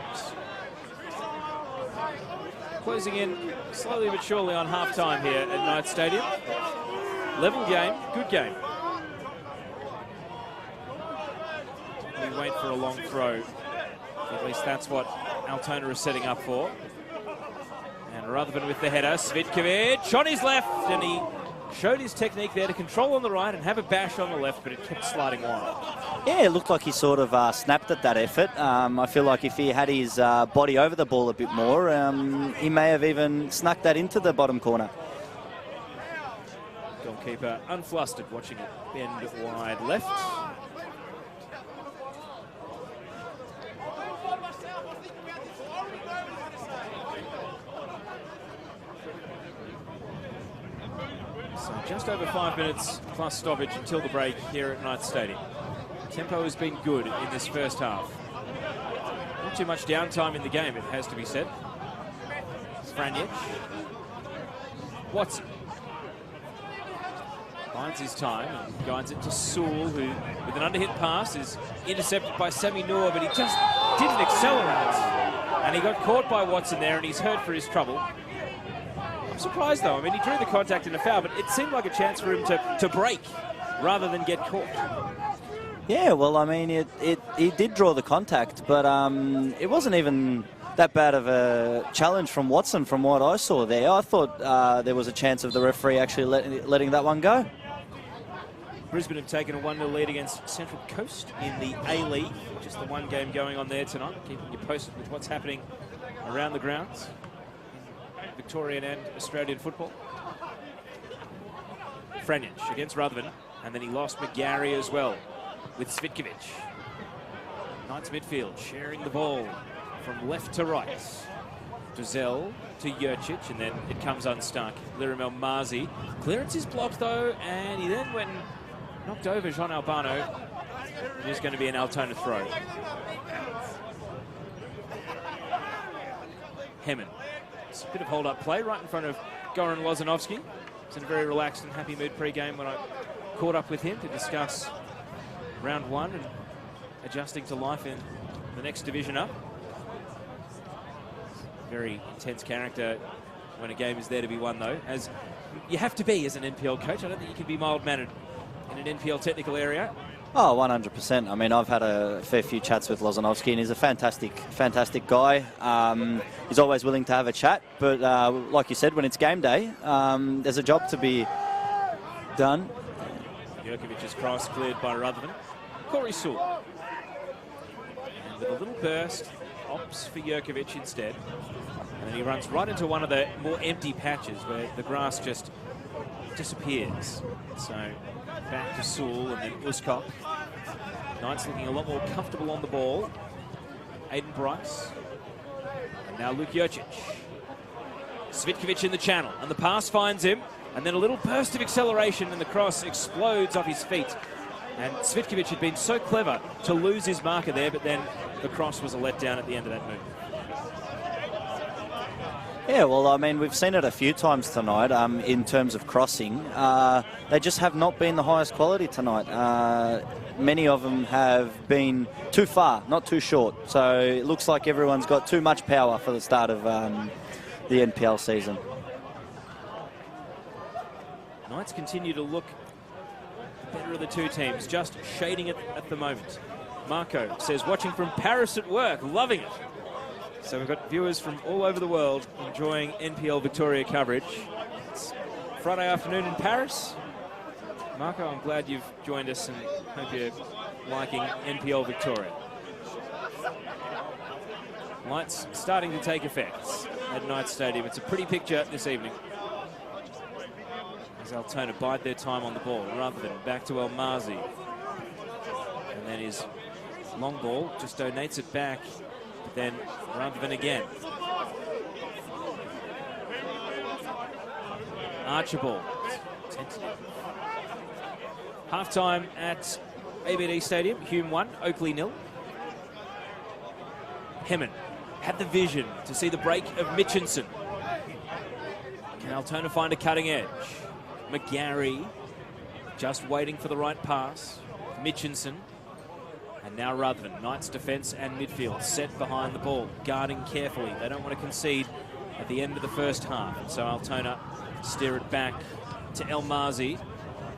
Closing in slowly but surely on half-time here at Knights Stadium. Level game, good game. We wait for a long throw. At least that's what Altona is setting up for. And Rutherford with the header. Svitkovic on his left, and he showed his technique there to control on the right and have a bash on the left, but it kept sliding wide. Yeah, it looked like he sort of snapped at that effort. I feel like if he had his body over the ball a bit more, he may have even snuck that into the bottom corner. Goalkeeper unflustered, watching it bend wide left. So just over 5 minutes plus stoppage until the break here at Knights Stadium. Tempo has been good in this first half. Not too much downtime in the game, it has to be said. Franjic. Watson finds his time and guides it to Sewell, who, with an underhit pass, is intercepted by Sami Noor, but he just didn't accelerate. And he got caught by Watson there, and he's hurt for his trouble. I'm surprised, though. I mean, he drew the contact in a foul, but it seemed like a chance for him to break rather than get caught. Yeah, well, I mean, he did draw the contact, but it wasn't even that bad of a challenge from Watson from what I saw there. I thought there was a chance of the referee actually letting that one go. Brisbane have taken a 1-0 lead against Central Coast in the A-League. Just the one game going on there tonight. Keeping you posted with what's happening around the grounds in Victorian and Australian football. Franjic against Rutherford, and then he lost McGarry as well with Svitkovic. Knights midfield sharing the ball from left to right. Duzel to Jurcic, and then it comes unstuck. Lirim El Mazi. Clearance is blocked though, and he then went knocked over Jean Albano. There's going to be an Altona throw. Hemmen. It's a bit of hold-up play right in front of Goran Lozanovsky. He's in a very relaxed and happy mood pre-game when I caught up with him to discuss round one and adjusting to life in the next division up. Very intense character when a game is there to be won, though, as you have to be as an NPL coach. I don't think you can be mild-mannered in an NPL technical area. Oh, 100%. I mean, I've had a fair few chats with Lozanovsky, and he's a fantastic guy. He's always willing to have a chat, but like you said, when it's game day, there's a job to be done. Jurkovic's cross cleared by Rutherford. Corey Sewell. And with a little burst, opts for Jurkovic instead. And then he runs right into one of the more empty patches where the grass just disappears. So back to Sewell and then Uskok. Knights looking a lot more comfortable on the ball. Aiden Bryce. And now Luke Jurčić. Svitkovic in the channel, and the pass finds him. And then a little burst of acceleration, and the cross explodes off his feet. And Svitkovic had been so clever to lose his marker there, but then the cross was a letdown at the end of that move. Yeah, well, I mean, we've seen it a few times tonight in terms of crossing. They just have not been the highest quality tonight. Many of them have been too far, not too short. So it looks like everyone's got too much power for the start of the NPL season. Knights continue to look the better of the two teams, just shading it at the moment. Marco says, watching from Paris at work, loving it. So we've got viewers from all over the world enjoying NPL Victoria coverage. It's Friday afternoon in Paris. Marco, I'm glad you've joined us and hope you're liking NPL Victoria. Lights starting to take effects at Knights Stadium. It's a pretty picture this evening. As Altona bide their time on the ball, rather than back to El Mazi. And then his long ball just donates it back. But then Rutherford again. Archibald. Half-time at ABD Stadium. Hume 1, Oakley 0. Hemmon had the vision to see the break of Mitchinson. Can Altona find a cutting edge? McGarry just waiting for the right pass. Mitchinson. And now Rutherford. Knights defence and midfield set behind the ball, guarding carefully. They don't want to concede at the end of the first half. And so Altona steer it back to El Mazi.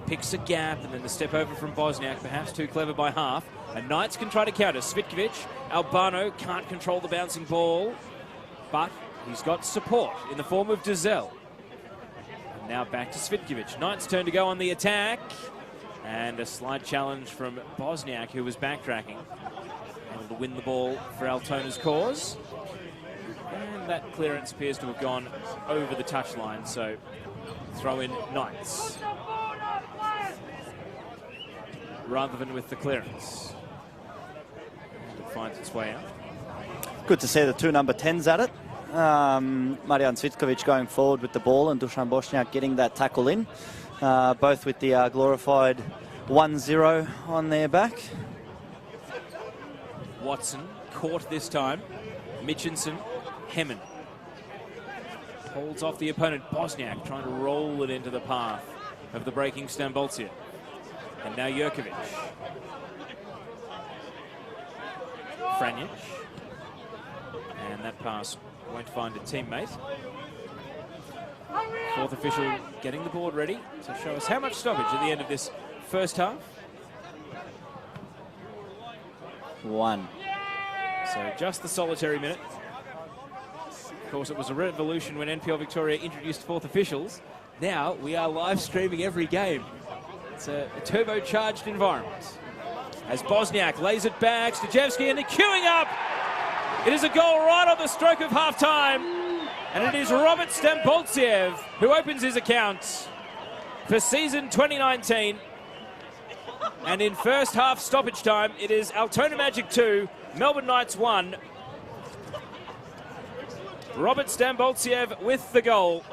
Picks a gap, and then the step over from Bosniak, perhaps too clever by half. And Knights can try to counter. Svitkovic, Albano can't control the bouncing ball, but he's got support in the form of Dizelle. And now back to Svitkovic. Knights turn to go on the attack. And a slight challenge from Bosniak, who was backtracking. Able to win the ball for Altona's cause. And that clearance appears to have gone over the touchline, so throw in Knights. Rutherford with the clearance. And it finds its way out. Good to see the two number 10s at it. Marian Svitkovic going forward with the ball and Dusan Bosniak getting that tackle in. Both with the glorified 1-0 on their back. Watson caught this time. Mitchinson, Hemmon. Holds off the opponent. Bosniak trying to roll it into the path of the breaking Stamboltsev. And now Jurkovic. Franjic. And that pass won't find a teammate. Fourth official getting the board ready to show us how much stoppage at the end of this first half. 1. So just the solitary minute. Of course, it was a revolution when NPL Victoria introduced fourth officials. Now we are live streaming every game. It's a turbocharged environment. As Bosniak lays it back, Stajevski and the queuing up. It is a goal right on the stroke of half-time. And it is Robert Stamboltsev who opens his account for season 2019. And in first half stoppage time, it is Altona Magic 2, Melbourne Knights 1. Robert Stamboltsev with the goal.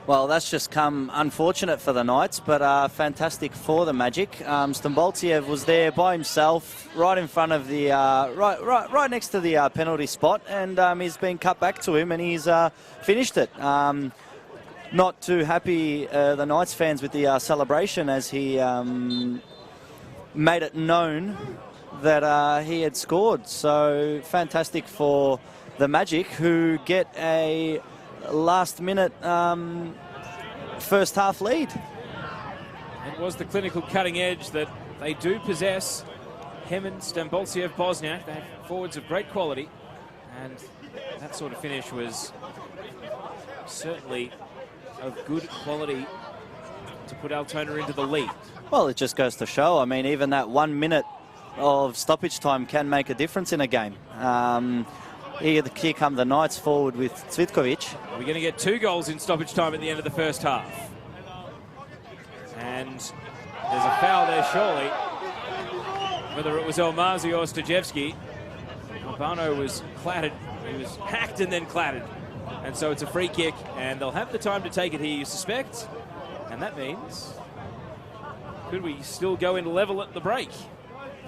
Well, that's just come unfortunate for the Knights, but fantastic for the Magic. Stamboltsev was there by himself, right in front of the, right next to the penalty spot, and he's been cut back to him, and he's finished it. Not too happy, the Knights fans, with the celebration as he made it known that he had scored. So fantastic for the Magic, who get a last-minute first-half lead. It was the clinical cutting edge that they do possess. Hemin, Stambolsiev, Bosniak, they have forwards of great quality. And that sort of finish was certainly of good quality to put Altona into the lead. Well, it just goes to show. I mean, even that 1 minute of stoppage time can make a difference in a game. Here come the Knights forward with Cvitkovic. We're going to get 2 goals in stoppage time at the end of the first half. And there's a foul there, surely. Whether it was Elmazi or Stajevski, Albano was clattered. He was hacked and then clattered. And so it's a free kick, and they'll have the time to take it here, you suspect. And that means, could we still go in level at the break?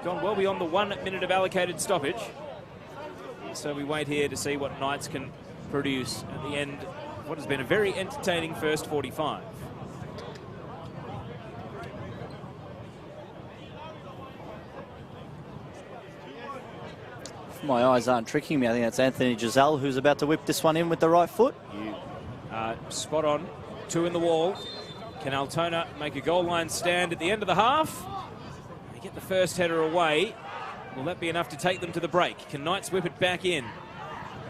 Gone well beyond the 1 minute of allocated stoppage. So we wait here to see what Knights can produce at the end of what has been a very entertaining first 45. If my eyes aren't tricking me, I think that's Anthony Giselle who's about to whip this one in with the right foot. You are spot on. 2 in the wall. Can Altona make a goal line stand at the end of the half? They get the first header away. Will that be enough to take them to the break? Can Knights whip it back in?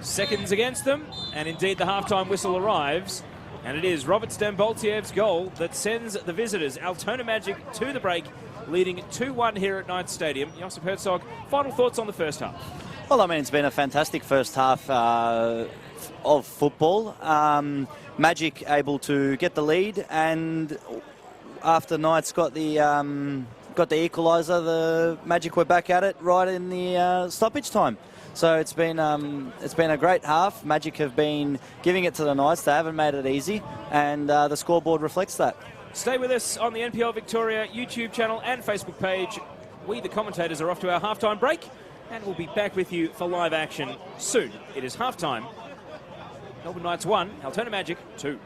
Seconds against them, and indeed the halftime whistle arrives. And it is Robert Stamboltiev's goal that sends the visitors, Altona Magic, to the break, leading 2-1 here at Knights Stadium. Josip Herzog, final thoughts on the first half? Well, I mean, it's been a fantastic first half of football. Magic able to get the lead, and after Knights got the equaliser, the Magic were back at it right in the stoppage time. So it's been a great half. Magic have been giving it to the Knights. They haven't made it easy, and the scoreboard reflects that. Stay with us on the NPL Victoria YouTube channel and Facebook page. We, the commentators, are off to our halftime break, and we'll be back with you for live action soon. It is halftime. Melbourne Knights 1, Altona Magic 2.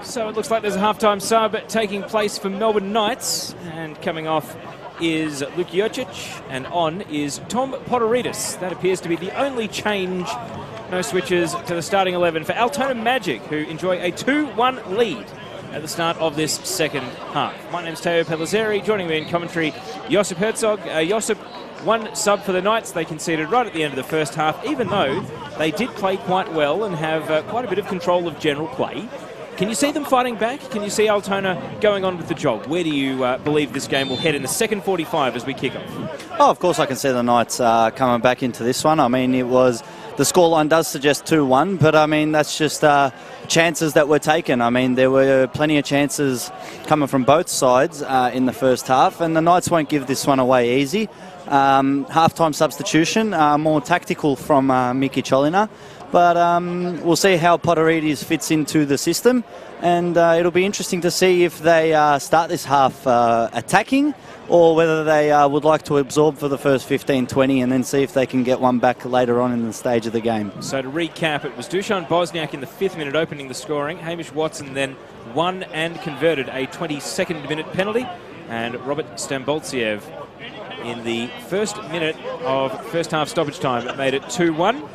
So it looks like there's a halftime sub taking place for Melbourne Knights, and coming off is Luke Jocic, and on is Tom Poteridis. That appears to be the only change. No switches to the starting 11 for Altona Magic, who enjoy a 2-1 lead at the start of this second half. My name's Teo Pellizzeri. Joining me in commentary, Josip Herzog. Josip, one sub for the Knights. They conceded right at the end of the first half, even though they did play quite well and have quite a bit of control of general play. Can you see them fighting back? Can you see Altona going on with the job? Where do you believe this game will head in the second 45 as we kick off? Oh, of course I can see the Knights coming back into this one. I mean, the scoreline does suggest 2-1, but I mean, that's just chances that were taken. I mean, there were plenty of chances coming from both sides in the first half, and the Knights won't give this one away easy. Half-time substitution, more tactical from Miki Cholina. But we'll see how Poteridis fits into the system, and it'll be interesting to see if they start this half attacking, or whether they would like to absorb for the first 15-20 and then see if they can get one back later on in the stage of the game. So to recap, it was Dusan Bosniak in the 5th minute opening the scoring. Hamish Watson then won and converted a 22nd minute penalty, and Robert Stamboltsiev in the 1st minute of first half stoppage time made it 2-1.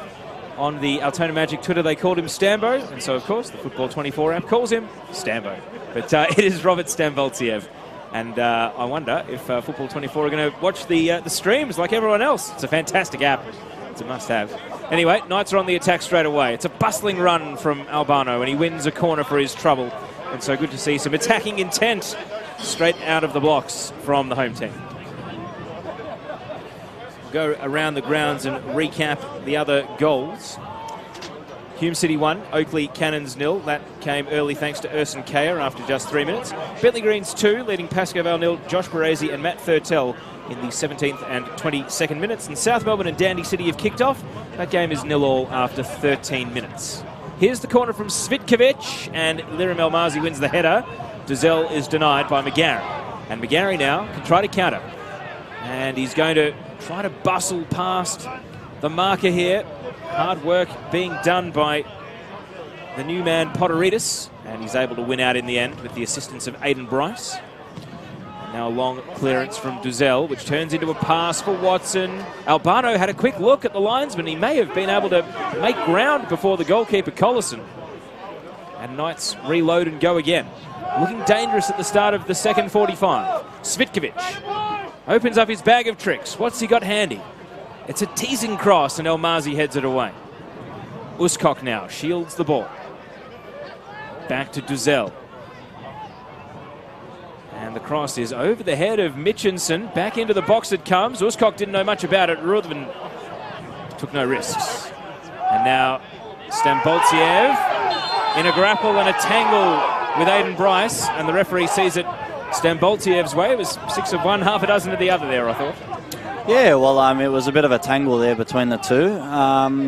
On the Altona Magic Twitter, they called him Stambo, and so, of course, the Football 24 app calls him Stambo. But it is Robert Stamboltsiev, and I wonder if Football 24 are going to watch the streams like everyone else. It's a fantastic app. It's a must-have. Anyway, Knights are on the attack straight away. It's a bustling run from Albano, and he wins a corner for his trouble. And so good to see some attacking intent straight out of the blocks from the home team. Go around the grounds and recap the other goals. Hume City 1, Oakley Cannons 0. That came early thanks to Urson Kaya after just 3 minutes. Bentley Greens 2, leading Pascoval 0, Josh Baresi and Matt Thurtell in the 17th and 22nd minutes. And South Melbourne and Dandy City have kicked off. That game is 0-0 after 13 minutes. Here's the corner from Svitkovic, and Liram Elmazi wins the header. Duzel is denied by McGarry. And McGarry now can try to counter. And he's going to try to bustle past the marker here. Hard work being done by the new man Poteridis, and he's able to win out in the end with the assistance of Aidan Bryce. And now a long clearance from Duzel, which turns into a pass for Watson. Albano had a quick look at the linesman. He may have been able to make ground before the goalkeeper Collison. And Knights reload and go again. Looking dangerous at the start of the second 45. Svitkovic opens up his bag of tricks. What's he got handy? It's a teasing cross, and Elmazi heads it away. Uskok now shields the ball. Back to Duzel. And the cross is over the head of Mitchinson. Back into the box it comes. Uskok didn't know much about it. Ruthven took no risks. And now Stamboltsiev in a grapple and a tangle with Aidan Bryce, and the referee sees it Stamboltsiev's way. It was 6 of one, half a dozen of the other there, I thought. Yeah, well, it was a bit of a tangle there between the two,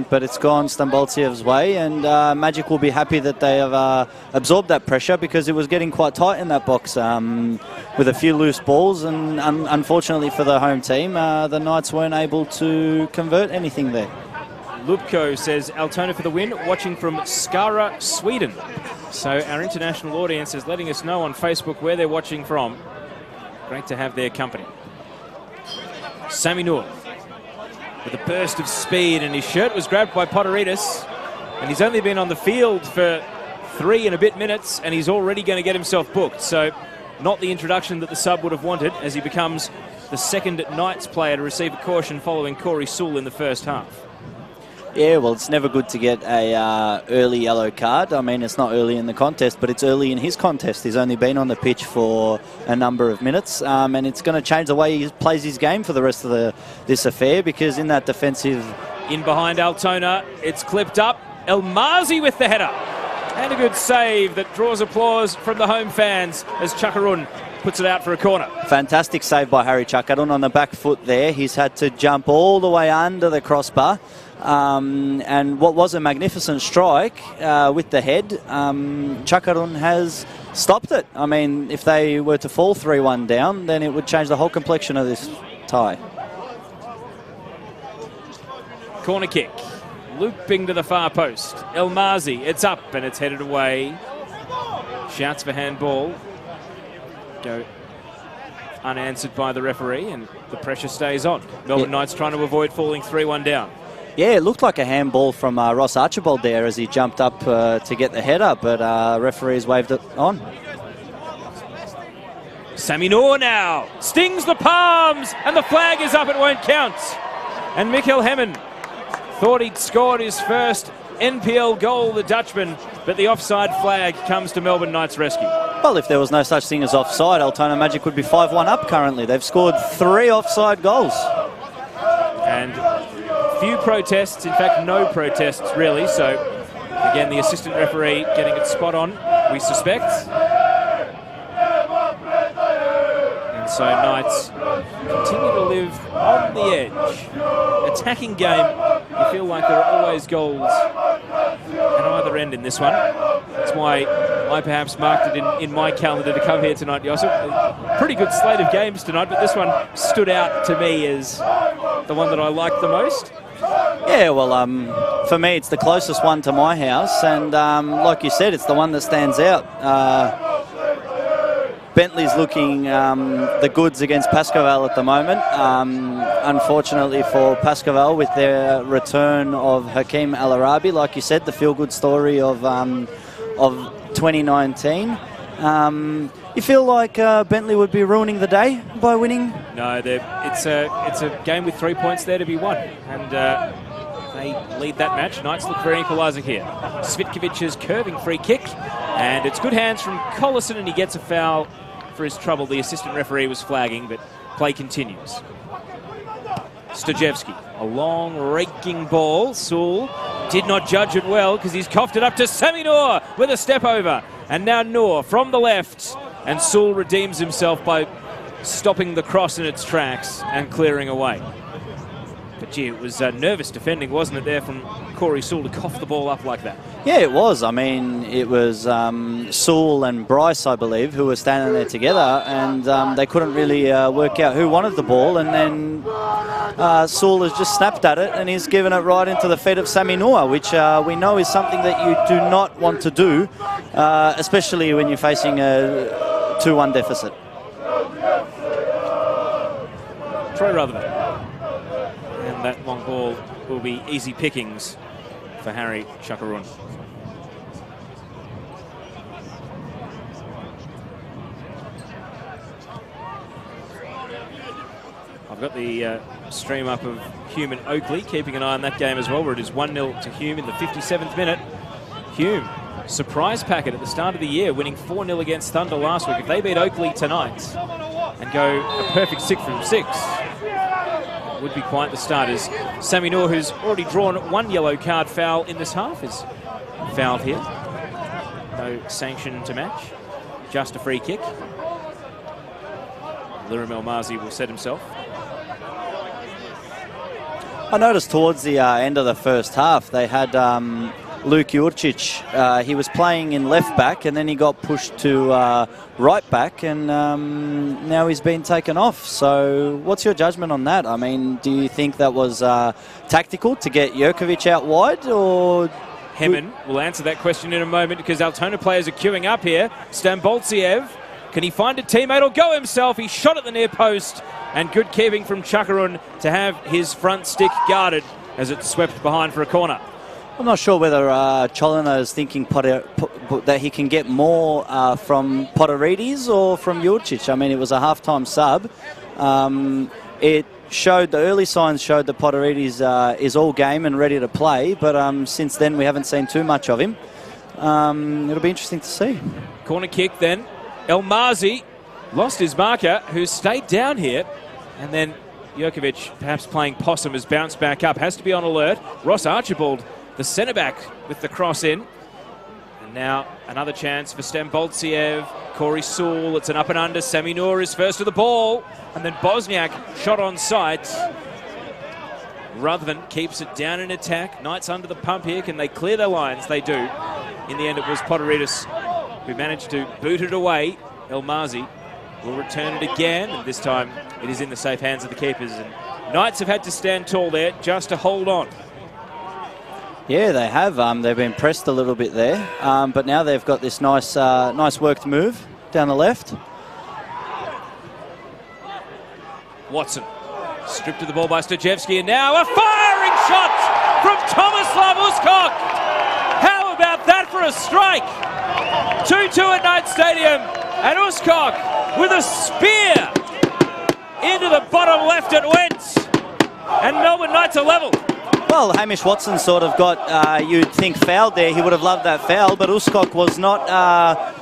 but it's gone Stamboltsiev's way, and Magic will be happy that they have absorbed that pressure, because it was getting quite tight in that box with a few loose balls, and unfortunately for the home team, the Knights weren't able to convert anything there. Lubko says Altona for the win, watching from Skara, Sweden. So our international audience is letting us know on Facebook where they're watching from. Great to have their company. Sami Noor with a burst of speed, and his shirt was grabbed by Poteridis, and he's only been on the field for 3 and a bit minutes, and he's already going to get himself booked. So not the introduction that the sub would have wanted, as he becomes the second Knights player to receive a caution following Corey Sewell in the first half. Yeah, well, it's never good to get a early yellow card. I mean, it's not early in the contest, but it's early in his contest. He's only been on the pitch for a number of minutes, and it's going to change the way he plays his game for the rest of this affair, because in that defensive... In behind Altona, it's clipped up. Elmazi with the header. And a good save that draws applause from the home fans as Chakarun puts it out for a corner. Fantastic save by Harry Chakarun on the back foot there. He's had to jump all the way under the crossbar. And what was a magnificent strike with the head, Chakarun has stopped it. I mean, if they were to fall 3-1 down, then it would change the whole complexion of this tie. Corner kick, looping to the far post. Elmazi, it's up and it's headed away Shouts for handball. Go unanswered by the referee, and the pressure stays on. Melbourne Knights trying to avoid falling 3-1 down. Yeah, it looked like a handball from Ross Archibald there as he jumped up to get the header, but referees waved it on. Sammy Noor now stings the palms, and the flag is up. It won't count. And Mikkel Hemmen thought he'd scored his first NPL goal, the Dutchman, but the offside flag comes to Melbourne Knights' rescue. Well, if there was no such thing as offside, Altona Magic would be 5-1 up currently. They've scored 3 offside goals. And few protests, in fact no protests really, so again the assistant referee getting it spot on, we suspect. And so Knights continue to live on the edge. Attacking game, you feel like there are always goals at either end in this one. That's why I perhaps marked it in my calendar to come here tonight, Yosef. Pretty good slate of games tonight, but this one stood out to me as the one that I liked the most. Yeah, well, for me, it's the closest one to my house, and like you said, it's the one that stands out. Bentley's looking the goods against Pascoval at the moment. Unfortunately for Pascoval, with their return of Hakeem Al Arabi, like you said, the feel-good story of 2019. You feel like Bentley would be ruining the day by winning? No, it's a game with 3 points there to be won, and they lead that match. Knights look for an equaliser here. Svitkovic's curving free kick, and it's good hands from Collison, and he gets a foul for his trouble. The assistant referee was flagging, but play continues. Stojevski, a long raking ball. Sewell did not judge it well because he's coughed it up to Sammy Noor with a step over. And now Noor from the left. And Sewell redeems himself by stopping the cross in its tracks and clearing away. But gee, it was nervous defending, wasn't it, there from Corey Sewell to cough the ball up like that? Yeah, it was. I mean, it was Sewell and Bryce, I believe, who were standing there together, and they couldn't really work out who wanted the ball, and then Sewell has just snapped at it, and he's given it right into the feet of Sammy Noor, which we know is something that you do not want to do, especially when you're facing a 2-1 deficit. Troy Rutherford. And that long ball will be easy pickings for Harry Chakarun. I've got the stream up of Hume and Oakley, keeping an eye on that game as well, where it is 1-0 to Hume in the 57th minute. Hume, surprise packet at the start of the year, winning 4-0 against Thunder last week. If they beat Oakley tonight and go a perfect 6 from 6, it would be quite the start. As Sammy Noor, who's already drawn 1 yellow card foul in this half, is fouled here. No sanction to match, just a free kick. Liram El-Mazi will set himself. I noticed towards the end of the first half, they had Luke Jurcic. He was playing in left back, and then he got pushed to right back, and now he's been taken off. So what's your judgment on that? I mean, do you think that was tactical to get Jurkovic out wide, or... Hemmen will answer that question in a moment, because Altona players are queuing up here. Stamboltsiev, can he find a teammate or go himself? He shot at the near post, and good keeping from Chakarun to have his front stick guarded as it swept behind for a corner. I'm not sure whether Cholina is thinking that he can get more from Potteridis or from Jurcic. I mean, it was a half-time sub. It showed, the early signs showed that Potteridis is all game and ready to play, but since then we haven't seen too much of him. It'll be interesting to see. Corner kick then. El-Mazi lost his marker, who stayed down here, and then Jurkovic, perhaps playing possum, has bounced back up, has to be on alert. Ross Archibald, the centre-back, with the cross in. And now another chance for Stamboltsiev. Corey Sewell, it's an up and under. Sammy Noor is first to the ball. And then Bosniak shot on sight. Ruthven keeps it down in attack. Knights under the pump here. Can they clear their lines? They do. In the end, it was Potteridis who managed to boot it away. El-Mazi will return it again, and this time it is in the safe hands of the keepers. And Knights have had to stand tall there just to hold on. Yeah, they have. They've been pressed a little bit there, but now they've got this nice worked move down the left. Watson stripped of the ball by Stojevski, and now a firing shot from Tomislav Uskok. How about that for a strike? 2-2 at Knight Stadium, and Uskok with a spear into the bottom left it went, and Melbourne Knights are level. Well, Hamish Watson sort of got, you'd think, fouled there. He would have loved that foul, but Uskok was not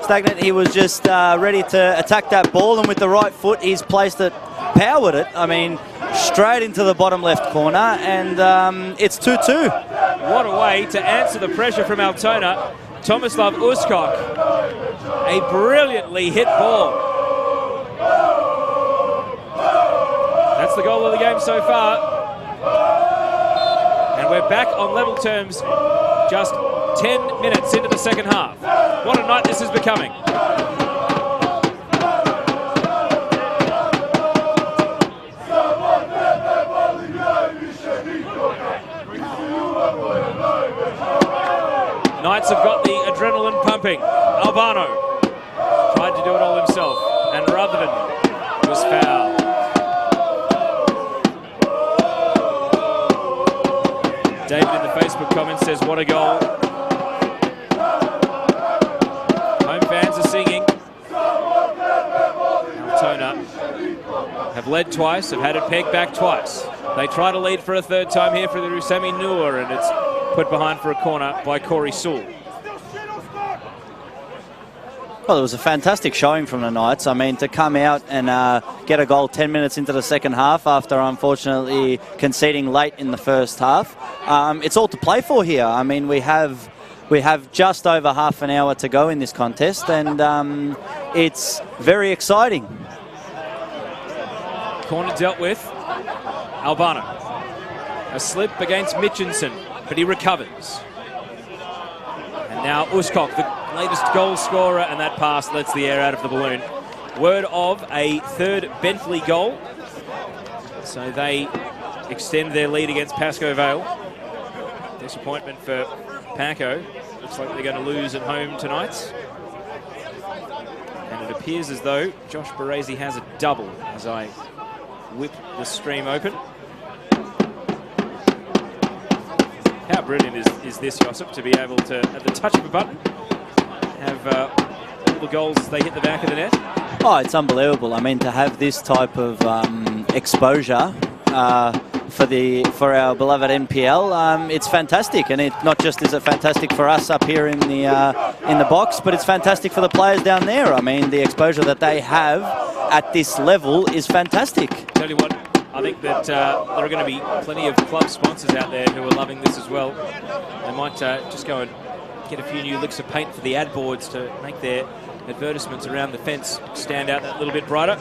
stagnant. He was just ready to attack that ball, and with the right foot, he's placed it, powered it, I mean, straight into the bottom left corner, and it's 2-2. What a way to answer the pressure from Altona. Tomislav Uskok, a brilliantly hit ball. That's the goal of the game so far. And we're back on level terms just 10 minutes into the second half. What a night this is becoming. Knights have got the adrenaline pumping. Albano tried to do it all himself, and Rutherford was fouled. David in the Facebook comments says, what a goal. Home fans are singing. Altona have led twice, have had it pegged back twice. They try to lead for a third time here for the Rusami Noor, and it's put behind for a corner by Corey Sewell. Well, it was a fantastic showing from the Knights. I mean, to come out and get a goal 10 minutes into the second half after unfortunately conceding late in the first half. It's all to play for here. I mean, we have just over half an hour to go in this contest, and it's very exciting. Corner dealt with. Albano. A slip against Mitchinson, but he recovers. And now Uskok, the latest goal scorer, and that pass lets the air out of the balloon. Word of a third Bentley goal. So they extend their lead against Pascoe Vale. Disappointment for Paco. Looks like they're going to lose at home tonight. And it appears as though Josh Baresi has a double as I whip the stream open. How brilliant is this, Josip, to be able to, at the touch of a button, have all the goals as they hit the back of the net? Oh, it's unbelievable. I mean, to have this type of exposure for our beloved NPL, it's fantastic. And it not just is it fantastic for us up here in the box, but it's fantastic for the players down there. I mean, the exposure that they have at this level is fantastic. Tell you what, I think that there are going to be plenty of club sponsors out there who are loving this as well. They might just go and get a few new licks of paint for the ad boards to make their advertisements around the fence stand out that little bit brighter.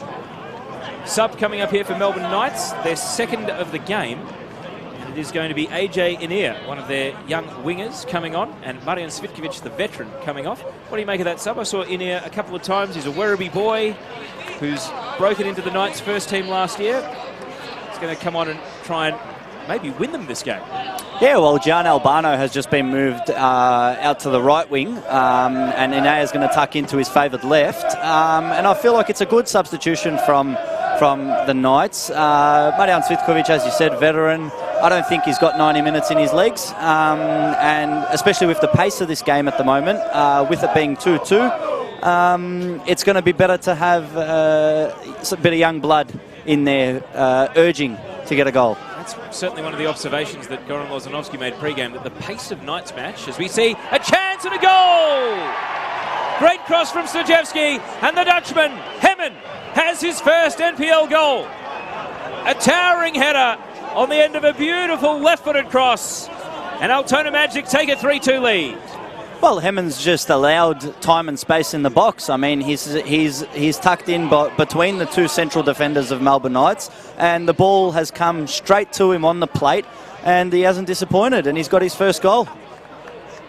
Sub coming up here for Melbourne Knights, their second of the game. And it is going to be AJ Inear, one of their young wingers, coming on, and Marian Svitkovic, the veteran, coming off. What do you make of that sub? I saw Inear a couple of times. He's a Werribee boy who's broken into the Knights' first team last year. He's going to come on and try and maybe win them this game. Yeah, well, Gian Albano has just been moved out to the right wing, and Inear is going to tuck into his favoured left. And I feel like it's a good substitution from the Knights. Marian Svitkovic, as you said, veteran. I don't think he's got 90 minutes in his legs, and especially with the pace of this game at the moment, with it being 2-2, it's going to be better to have a bit of young blood in there urging to get a goal. That's certainly one of the observations that Goran Lozanovski made pre-game, that the pace of Knights match, as we see a chance and a goal! Great cross from Stojevski, and the Dutchman, Hemmen, has his first NPL goal. A towering header on the end of a beautiful left-footed cross, and Altona Magic take a 3-2 lead. Well, Hemmen's just allowed time and space in the box. I mean, he's tucked in between the two central defenders of Melbourne Knights, and the ball has come straight to him on the plate, and he hasn't disappointed, and he's got his first goal.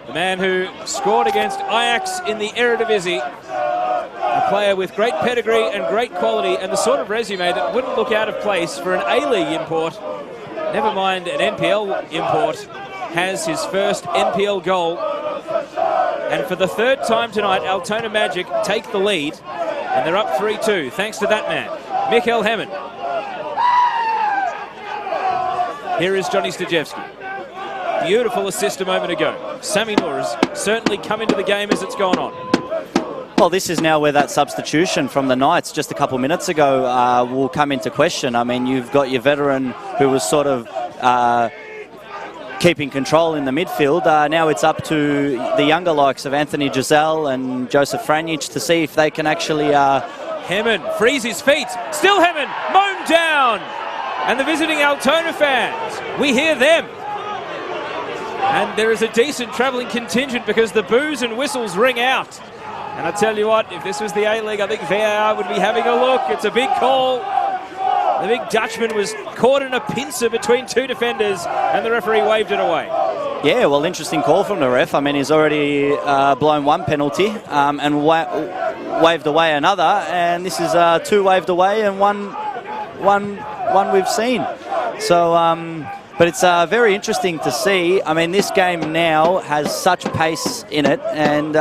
The man who scored against Ajax in the Eredivisie, a player with great pedigree and great quality, and the sort of resume that wouldn't look out of place for an A-League import, never mind an NPL import. has his first NPL goal. And for the third time tonight, Altona Magic take the lead. And they're up 3-2, thanks to that man, Mikhail Hammond. Here is Johnny Stachevski. Beautiful assist a moment ago. Sammy Noor has certainly come into the game as it's gone on. Well, this is now where that substitution from the Knights just a couple minutes ago will come into question. I mean, you've got your veteran who was sort of keeping control in the midfield. Now it's up to the younger likes of Anthony Giselle and Joseph Franjic to see if they can actually... Hammond frees his feet. Still Hammond, mown down. And the visiting Altona fans, we hear them. And there is a decent travelling contingent because the boos and whistles ring out. And I tell you what, if this was the A-League, I think VAR would be having a look. It's a big call. The big Dutchman was caught in a pincer between two defenders, and the referee waved it away. Yeah, well, interesting call from the ref. I mean, he's already blown one penalty and waved away another, and this is two waved away and one we've seen. So... But it's very interesting to see. I mean, this game now has such pace in it, and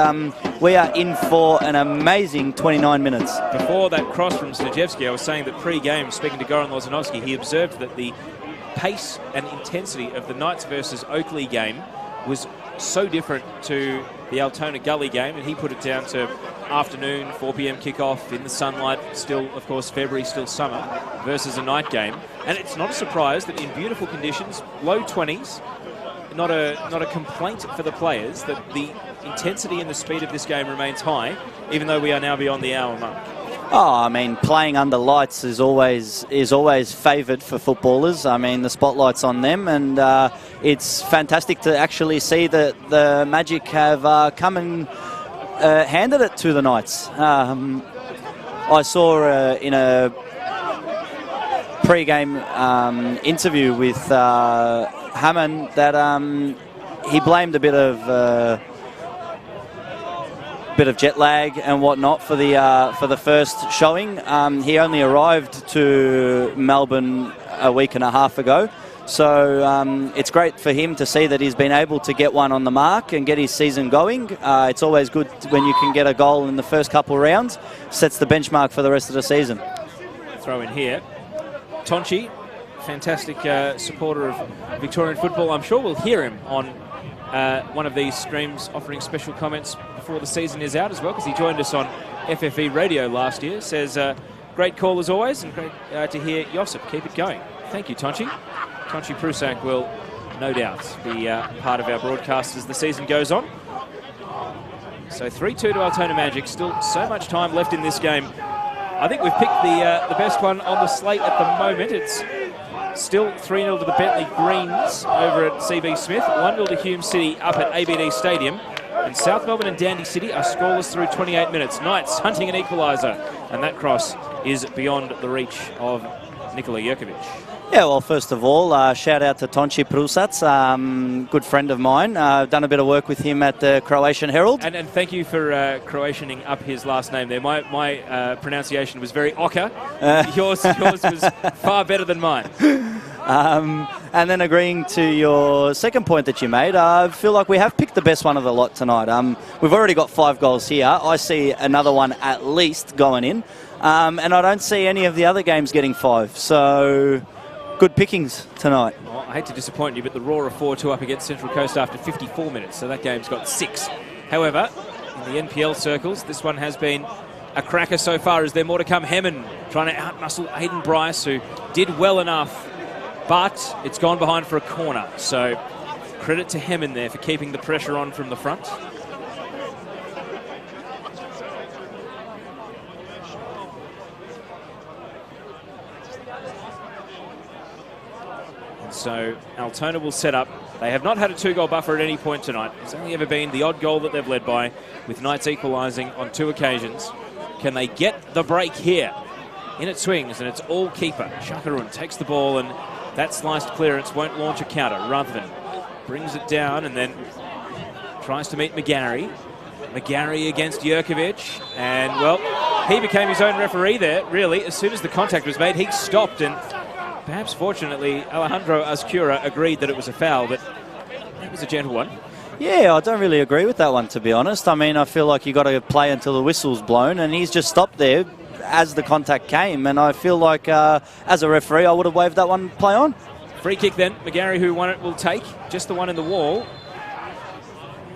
we are in for an amazing 29 minutes. Before that cross from Stachevski, I was saying that pre-game, speaking to Goran Lozanovski, he observed that the pace and intensity of the Knights versus Oakley game was so different to the Altona Gully game, and he put it down to afternoon, 4 p.m. kickoff in the sunlight, still, of course, February, still summer, versus a night game. And it's not a surprise that in beautiful conditions, low 20s, not a complaint for the players, that the intensity and the speed of this game remains high, even though we are now beyond the hour mark. Oh, I mean, playing under lights is always favoured for footballers. I mean, the spotlight's on them, and it's fantastic to actually see that the Magic have come and handed it to the Knights. I saw in a pre-game interview with Hammond that he blamed a bit of jet lag and whatnot for the first showing. He only arrived to Melbourne a week and a half ago. So it's great for him to see that he's been able to get one on the mark and get his season going. It's always good when you can get a goal in the first couple of rounds. Sets the benchmark for the rest of the season. Throw in here. Tonchi, fantastic supporter of Victorian football. I'm sure we'll hear him on one of these streams offering special comments before the season is out as well, because he joined us on FFE radio last year. Says, great call as always, and great to hear Josip. Keep it going. Thank you, Tonchi. Tonchi Prusak will no doubt be part of our broadcast as the season goes on. So 3-2 to Altona Magic. Still so much time left in this game. I think we've picked the best one on the slate at the moment. It's still 3-0 to the Bentley Greens over at CB Smith. 1-0 to Hume City up at ABD Stadium. And South Melbourne and Dandy City are scoreless through 28 minutes. Knights hunting an equaliser. And that cross is beyond the reach of Nikola Jurkovic. Yeah, well, first of all, shout out to Tonchi Prusac, good friend of mine. I've done a bit of work with him at the Croatian Herald. And thank you for Croatianing up his last name there. My pronunciation was very ocker. Yours was far better than mine. And then agreeing to your second point that you made, I feel like we have picked the best one of the lot tonight. We've already got 5 goals here. I see another one at least going in. And I don't see any of the other games getting 5. So... good pickings tonight. Well, I hate to disappoint you, but the Roar of 4-2 up against Central Coast after 54 minutes, so that game's got 6. However, in the NPL circles, this one has been a cracker so far. Is there more to come? Hammond trying to outmuscle Aidan Bryce, who did well enough, but it's gone behind for a corner. So credit to Hammond there for keeping the pressure on from the front. So Altona will set up. They have not had a 2-goal buffer at any point tonight. It's only ever been the odd goal that they've led by, with Knights equalising on 2 occasions. Can they get the break here? In it swings, and it's all keeper. Shakarun takes the ball, and that sliced clearance won't launch a counter. Ruthven brings it down and then tries to meet McGarry. McGarry against Jurkovic, and, well, he became his own referee there, really. As soon as the contact was made, he stopped, and perhaps fortunately Alejandro Azcura agreed that it was a foul, but That was a gentle one. Yeah, I don't really agree with that one, to be honest. I mean, I feel like you got to play until the whistle's blown, and he's just stopped there as the contact came, and I feel like as a referee I would have waved that one play on. Free kick then. McGarry, who won it, will take just the one in the wall.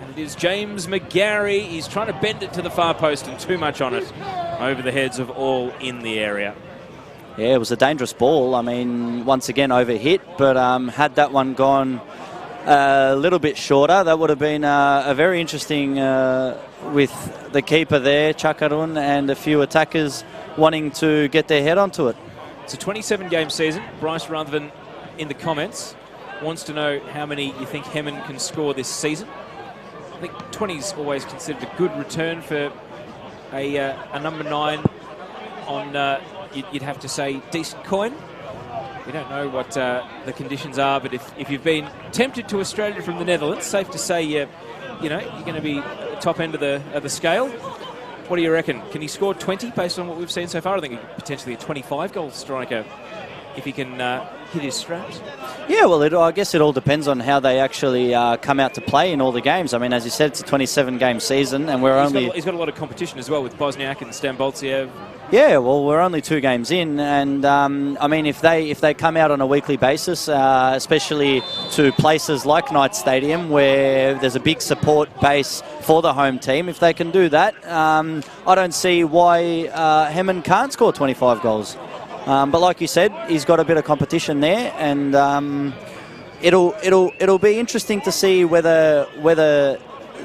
And it is James McGarry. He's trying to bend it to the far post and too much on it over the heads of all in the area. Yeah, it was a dangerous ball. I mean, once again overhit, but had that one gone a little bit shorter, that would have been a very interesting with the keeper there, Chakarun, and a few attackers wanting to get their head onto it. It's a 27-game season. Bryce Ruthven in the comments wants to know how many you think Hemmen can score this season. I think 20 is always considered a good return for a number 9 on, you'd have to say, decent coin. We don't know what the conditions are, but if you've been tempted to Australia from the Netherlands, safe to say you're going to be top end of the scale. What do you reckon? Can he score 20 based on what we've seen so far? I think he's potentially a 25-goal striker if he can hit his straps. Yeah, well, I guess it all depends on how they actually come out to play in all the games. I mean, as you said, it's a 27-game season, and he's got a lot of competition as well with Bosniak and Stamboltsev. Yeah, well, we're only 2 games in, and I mean, if they come out on a weekly basis, especially to places like Knight Stadium, where there's a big support base for the home team, if they can do that, I don't see why Hemmen can't score 25 goals. But like you said, he's got a bit of competition there, and it'll be interesting to see whether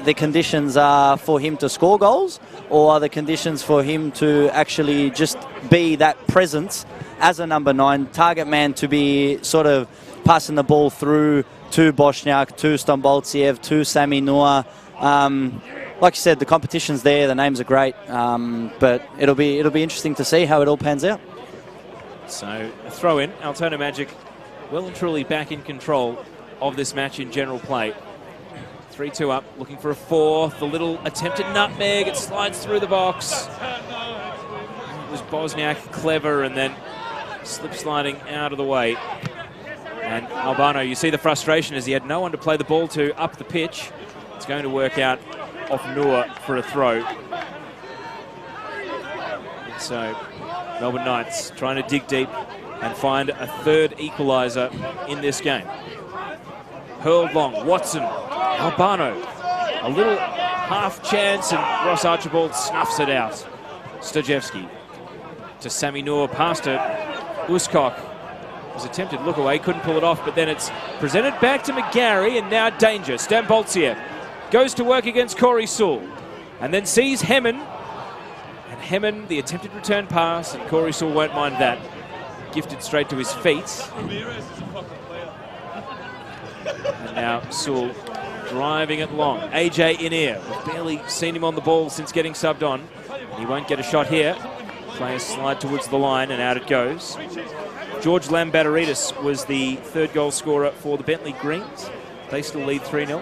the conditions are for him to score goals, or are the conditions for him to actually just be that presence as a number 9 target man, to be sort of passing the ball through to Bosniak, to Stamboltsev, to Sami Noor. Like you said, the competition's there, the names are great, but it'll be interesting to see how it all pans out. So a throw in. Altona Magic well and truly back in control of this match in general play. 3-2 up, looking for a 4th. The little attempted nutmeg, it slides through the box. It was Bosniak clever, and then slip sliding out of the way. And Albano, you see the frustration as he had no one to play the ball to up the pitch. It's going to work out off Noor for a throw. And so Melbourne Knights trying to dig deep and find a 3rd equaliser in this game. Hurled long, Watson, Albano, a little half chance, and Ross Archibald snuffs it out. Stojevski to Sami Noor, past it. Uskok was attempted look away, couldn't pull it off, but then it's presented back to McGarry, and now danger. Stamboltsev goes to work against Corey Sewell, and then sees Hemmen. And Hemmen, the attempted return pass, and Corey Sewell won't mind that. Gifted straight to his feet. And now Sewell driving it long. AJ in-ear. We've barely seen him on the ball since getting subbed on. He won't get a shot here. Players slide towards the line, and out it goes. George Lambatteridis was the 3rd goal scorer for the Bentley Greens. They still lead 3-0.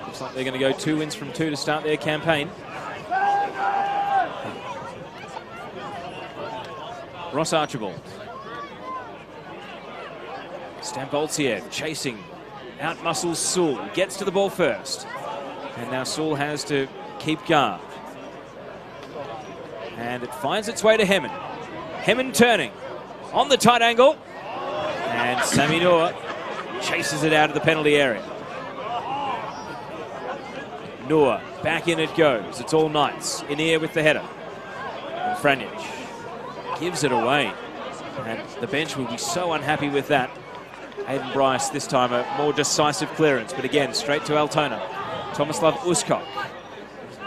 Looks like they're going to go 2 wins from 2 to start their campaign. Ross Archibald. Stamboltsev chasing, out-muscles Sewell, gets to the ball first. And now Sewell has to keep guard. And it finds its way to Hemmen. Hemmen turning on the tight angle. And Sami Noor chases it out of the penalty area. Noor, back in it goes. It's all Knights. In here with the header. And Franjic gives it away. And the bench will be so unhappy with that. Hayden Bryce, this time a more decisive clearance, but again, straight to Altona. Tomislav Uskok.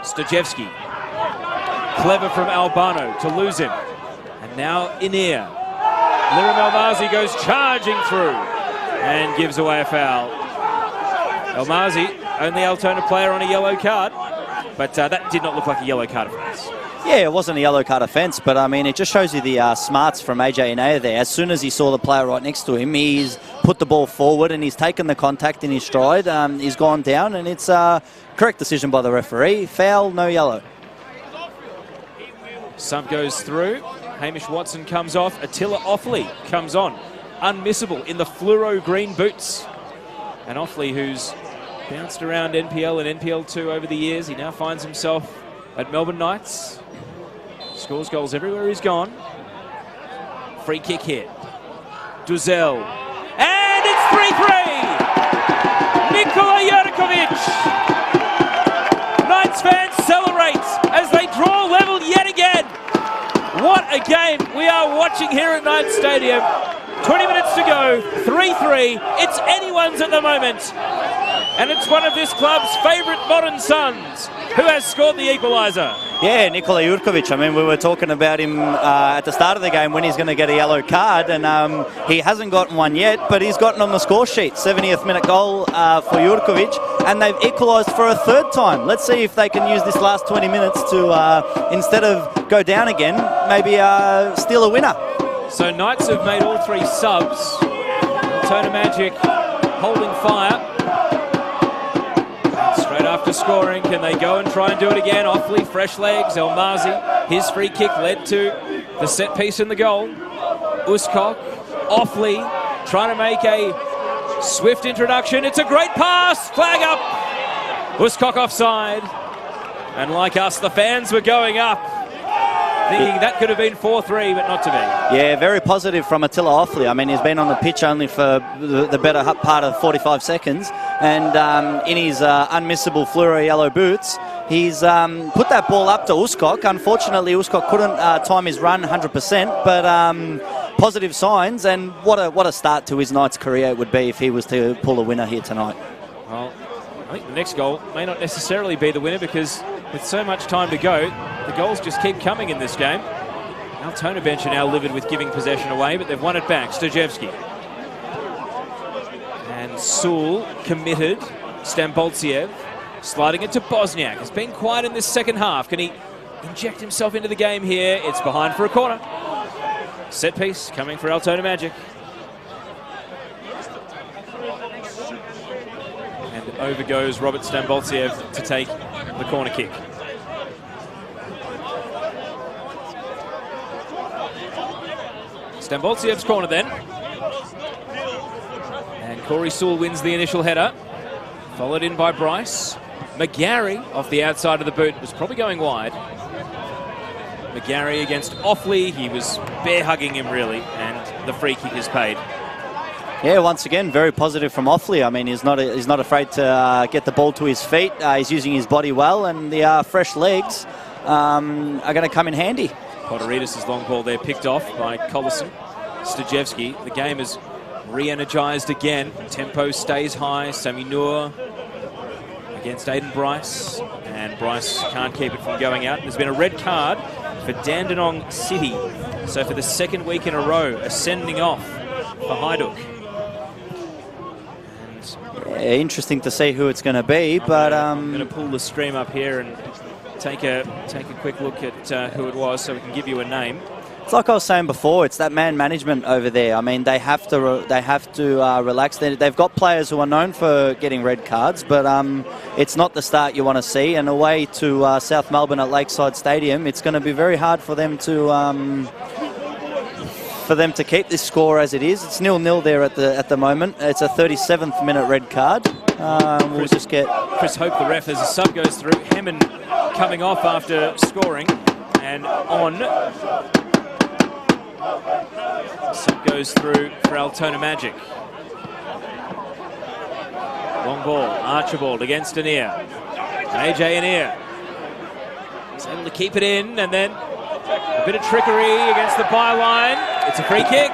Stojevski. Clever from Albano to lose him. And now in-ear. Liram Elmazi goes charging through and gives away a foul. Elmazi, only Altona player on a yellow card, but that did not look like a yellow card offence. Yeah, it wasn't a yellow card offence, but I mean, it just shows you the smarts from AJ Inea there. As soon as he saw the player right next to him, he's put the ball forward and he's taken the contact in his stride. He's gone down, and it's a correct decision by the referee. Foul, no yellow. Sub goes through. Hamish Watson comes off. Attila Offley comes on unmissable in the fluoro green boots. And Offley, who's bounced around NPL and NPL2 over the years, he now finds himself at Melbourne Knights. Scores goals everywhere he's gone. Free kick here. Duzel. And it's 3-3! Nikola Jurkovic! Knights fans celebrate as they draw level yet again. What a game we are watching here at Knights Stadium. 20 minutes to go, 3-3. It's anyone's at the moment. And it's one of this club's favourite modern sons who has scored the equaliser. Yeah, Nikola Jurkovic. I mean, we were talking about him at the start of the game when he's going to get a yellow card, and he hasn't gotten one yet, but he's gotten on the score sheet. 70th minute goal for Jurkovic, and they've equalised for a third time. Let's see if they can use this last 20 minutes to, instead of go down again, maybe steal a winner. So Knights have made all 3 subs. Altona Magic holding fire. Straight after scoring, can they go and try and do it again? Offley, fresh legs. El Mazi, his free kick led to the set piece in the goal. Uskok, Offley, trying to make a swift introduction. It's a great pass. Flag up. Uskok offside. And like us, the fans were going up, thinking that could have been 4-3, but not to be. Yeah, very positive from Attila Offley. I mean, he's been on the pitch only for the better part of 45 seconds, and in his unmissable fluoro yellow boots, he's put that ball up to Uskok. Unfortunately, Uskok couldn't time his run 100%, but positive signs, and what a start to his Knights career it would be if he was to pull a winner here tonight. Well, I think the next goal may not necessarily be the winner, because with so much time to go, the goals just keep coming in this game. Altona bench are now livid with giving possession away, but they've won it back. Stojevski. And Sewell committed. Stamboltsiev sliding it to Bosniak. Has been quiet in this second half. Can he inject himself into the game here? It's behind for a corner. Set piece coming for Altona Magic. And over goes Robert Stamboltsiev to take the corner kick. Stamboltsiev's corner then. And Corey Sewell wins the initial header. Followed in by Bryce. McGarry off the outside of the boot, was probably going wide. McGarry against Offley. He was bear hugging him really, and the free kick is paid. Yeah, once again, very positive from Offley. I mean, he's not afraid to get the ball to his feet. He's using his body well, and the fresh legs are going to come in handy. Poteridis' long ball there picked off by Collison. Stojevski, the game is re-energised again. Tempo stays high. Sami Noor against Aiden Bryce, and Bryce can't keep it from going out. There's been a red card for Dandenong City. So for the second week in a row, a sending off for Hajduk. Yeah, interesting to see who it's going to be, but I'm going to pull the stream up here and take a quick look at who it was, so we can give you a name. It's like I was saying before, it's that man management over there. I mean, they have to relax. They've got players who are known for getting red cards, but it's not the start you want to see. And away to South Melbourne at Lakeside Stadium, it's going to be very hard for them to keep this score as it is. It's 0-0 there at the moment. It's a 37th minute red card. We'll just get Chris Hope, the ref, as a sub goes through. Hammond coming off after scoring, and on. Sub goes through for Altona Magic. Long ball, Archibald against Anir. AJ Anir is able to keep it in, and then a bit of trickery against the byline. It's a free kick.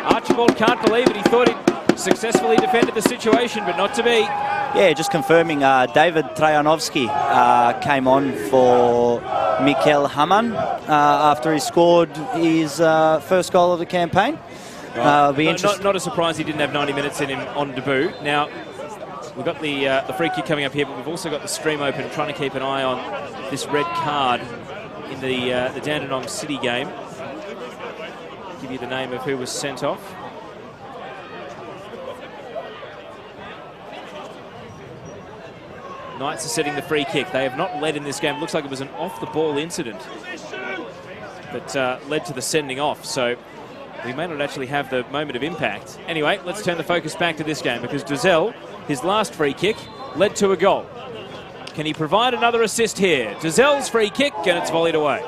Archibald can't believe it. He thought he'd successfully defended the situation, but not to be. Yeah, just confirming, David Trajanovski came on for Mikel Hamann after he scored his first goal of the campaign. Right. Not a surprise he didn't have 90 minutes in him on debut. Now, we've got the free kick coming up here, but we've also got the stream open, trying to keep an eye on this red card in the Dandenong City game. Give you the name of who was sent off. Knights are setting the free kick. They have not led in this game. It looks like it was an off-the-ball incident that led to the sending off. So We may not actually have the moment of impact. Anyway, let's turn the focus back to this game because Duzel, his last free kick, led to a goal. Can he provide another assist here? Duzel's free kick, and it's volleyed away.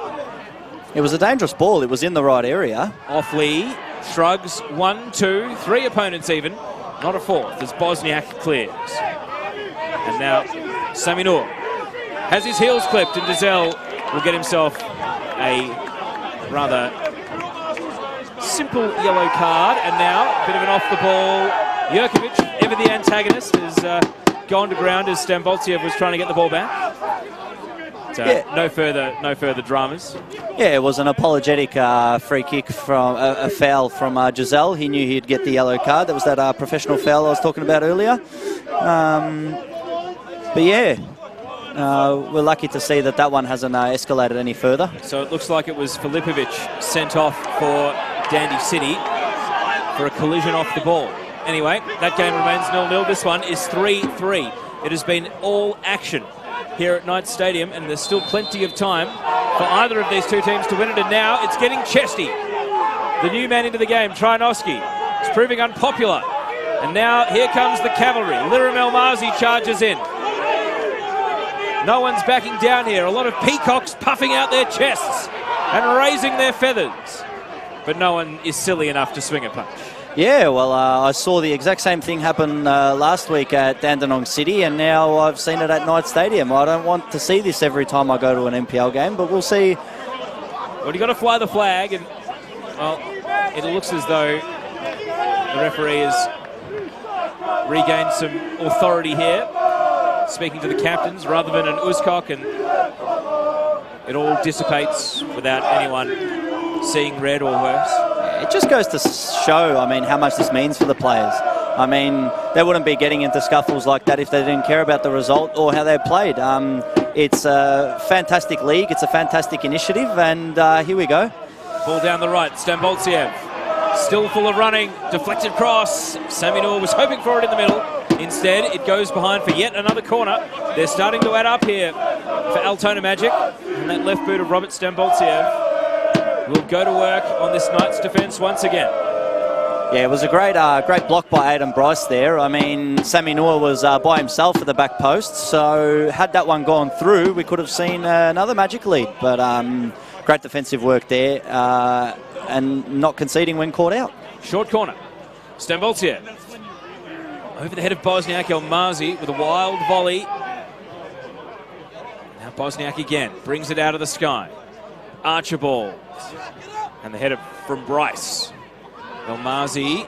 It was a dangerous ball. It was in the right area. Offley shrugs 1, 2, 3 opponents even. Not a fourth as Bosniak clears. And now Sami Noor has his heels clipped, and Duzel will get himself a rather simple yellow card. And now a bit of an off-the-ball. Jurkovic, ever the antagonist, has gone to ground as Stamboltsev was trying to get the ball back. So no further dramas. Yeah, it was an apologetic free kick from a foul from Giselle. He knew he'd get the yellow card. That was that professional foul I was talking about earlier. But yeah, we're lucky to see that one hasn't escalated any further. So it looks like it was Filipovic sent off for Dandy City for a collision off the ball. Anyway, that game remains 0-0. This one is 3-3. It has been all action here at Knights Stadium, and there's still plenty of time for either of these two teams to win it. And now it's getting chesty. The new man into the game, Trajanoski, is proving unpopular. And now here comes the cavalry. Liram Elmazi charges in. No one's backing down here. A lot of peacocks puffing out their chests and raising their feathers. But no one is silly enough to swing a punch. Yeah, well, I saw the exact same thing happen last week at Dandenong City, and now I've seen it at Knights Stadium. I don't want to see this every time I go to an NPL game, but we'll see. Well, you've got to fly the flag, and, well, it looks as though the referee has regained some authority here, speaking to the captains rather than an Uskok, and it all dissipates without anyone seeing red or worse. It just goes to show, I mean, how much this means for the players. I mean, they wouldn't be getting into scuffles like that if they didn't care about the result or how they played. It's a fantastic league. It's a fantastic initiative, and here we go. Ball down the right, Stamboltsev. Still full of running, deflected cross. Sami Noor was hoping for it in the middle. Instead, it goes behind for yet another corner. They're starting to add up here for Altona Magic. And that left boot of Robert Stamboltsev will go to work on this Knights defence once again. Yeah, it was a great block by Aidan Bryce there. I mean, Sami Noor was by himself at the back post, so had that one gone through, we could have seen another Magic lead. But great defensive work there and not conceding when caught out. Short corner. Stamboltsev over the head of Bosniak Elmazi with a wild volley. Now Bosniak again brings it out of the sky. Archibald. And the header from Bryce. Elmazi.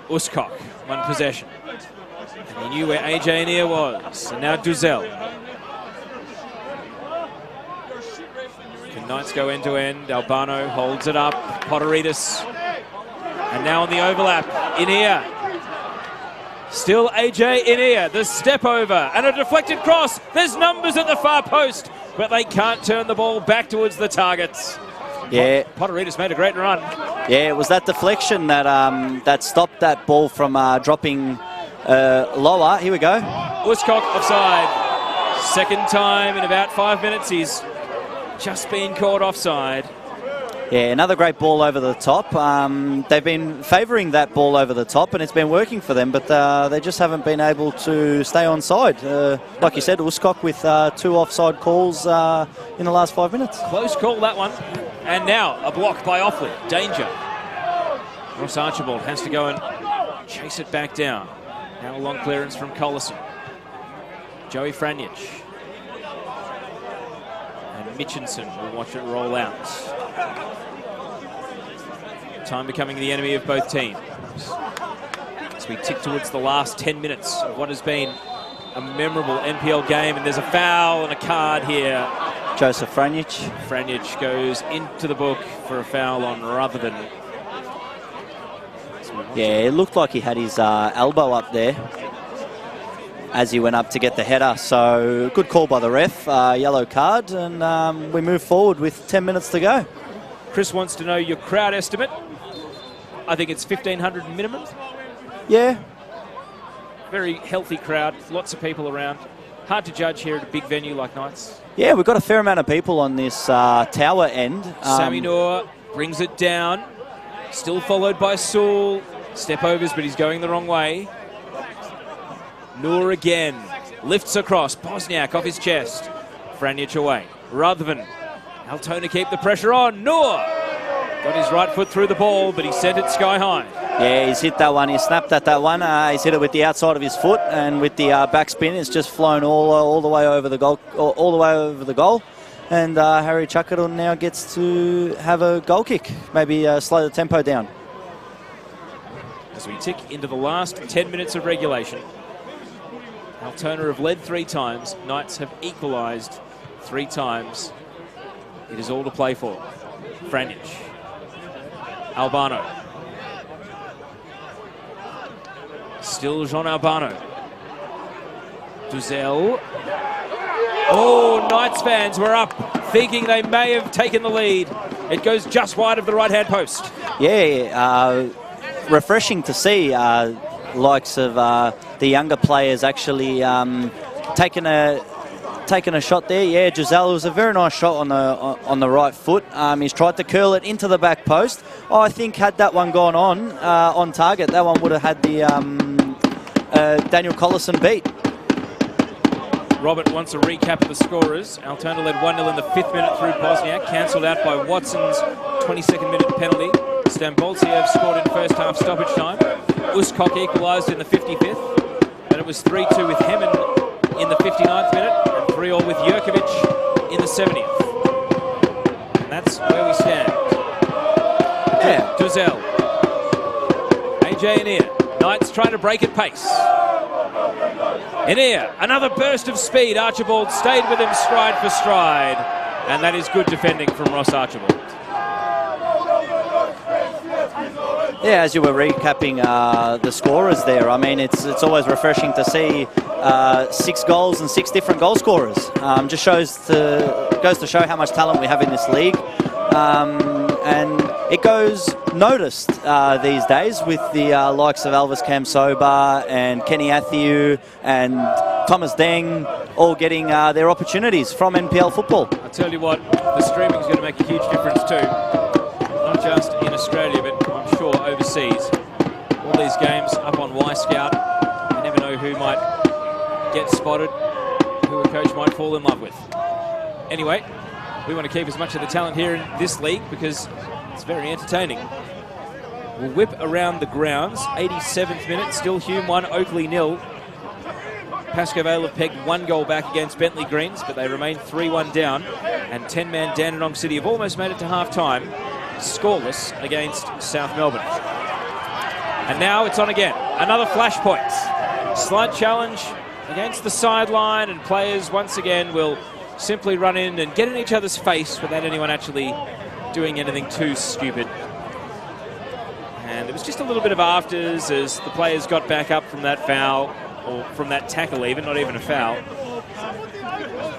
Uskok. One possession. And he knew where AJ Neer was. And now Duzel. Can Knights go end to end? Albano holds it up. Potteridis. And now on the overlap. Inia. Still AJ Inia. The step over. And a deflected cross. There's numbers at the far post, but they can't turn the ball back towards the targets. Yeah, Potteridis made a great run. Yeah, it was that deflection that that stopped that ball from dropping lower. Here we go. Uskok offside. Second time in about 5 minutes. He's just been caught offside. Yeah, another great ball over the top. They've been favouring that ball over the top, and it's been working for them, but they just haven't been able to stay onside. Like you said, Uskok with 2 offside calls in the last 5 minutes. Close call, that one. And now a block by Offley. Danger. Ross Archibald has to go and chase it back down. Now a long clearance from Collison. Joey Franjic. And Mitchinson will watch it roll out. Time becoming the enemy of both teams. As we tick towards the last 10 minutes of what has been a memorable NPL game, and there's a foul and a card here. Joseph Franjic. Franjic goes into the book for a foul on Rutherford. Yeah, it looked like he had his elbow up there as he went up to get the header. So good call by the ref, yellow card, and we move forward with 10 minutes to go. Chris wants to know your crowd estimate. I think it's 1,500 minimum. Yeah. Very healthy crowd, lots of people around. Hard to judge here at a big venue like Knights. Yeah, we've got a fair amount of people on this tower end. Sami Noor brings it down. Still followed by Sewell. Step overs, but he's going the wrong way. Noor again. Lifts across. Bosniak off his chest. Franjic away. Ruthven. Altona keep the pressure on. Noor got his right foot through the ball, but he sent it sky high. Yeah, he's hit that one. He snapped at that one. He's hit it with the outside of his foot, and with the backspin, it's just flown all the way over the goal. All the way over the goal. And Harry Chakadon now gets to have a goal kick. Maybe slow the tempo down. As we tick into the last 10 minutes of regulation. Altona have led 3 times. Knights have equalised 3 times. It is all to play for. Franjic. Albano. Still Jean Albano. Duzel. Oh, Knights fans were up, thinking they may have taken the lead. It goes just wide of the right-hand post. Yeah, refreshing to see likes of the younger players actually taking a shot there. Yeah, Giselle, it was a very nice shot on the right foot. He's tried to curl it into the back post. Oh, I think had that one gone on target, that one would have had the Daniel Collison beat. Robert wants a recap of the scorers. Altona led 1-0 in the 5th minute through Bosniak, cancelled out by Watson's 22nd minute penalty. Stambolsiev scored in first half stoppage time. Uskok equalised in the 55th. Then it was 3-2 with Hemen in the 59th minute, and 3-3 with Jurkovic in the 70th. And that's where we stand. Yeah. Duzel. AJ Anir. Knights trying to break at pace. Anir, another burst of speed. Archibald stayed with him stride for stride. And that is good defending from Ross Archibald. Yeah, as you were recapping the scorers there, I mean, it's always refreshing to see 6 goals and 6 different goal scorers. Just goes to show how much talent we have in this league. And it goes noticed these days with the likes of Elvis Kamsoba and Kenny Athiu and Thomas Deng all getting their opportunities from NPL football. I'll tell you what, the streaming is going to make a huge difference too. Not just in Australia, but I'm sure overseas. All these games up on Y-Scout. You never know who might get spotted, who a coach might fall in love with. Anyway, we want to keep as much of the talent here in this league because it's very entertaining. We'll whip around the grounds. 87th minute, still Hume 1, Oakley 0. Pascoe Vale have pegged 1 goal back against Bentley Greens, but they remain 3-1 down. And 10-man Dandenong City have almost made it to half-time, scoreless against South Melbourne. And now it's on again. Another flashpoint. Slight challenge against the sideline, and players once again will simply run in and get in each other's face without anyone actually doing anything too stupid. And there was just a little bit of afters as the players got back up from that foul, or from that tackle even, not even a foul.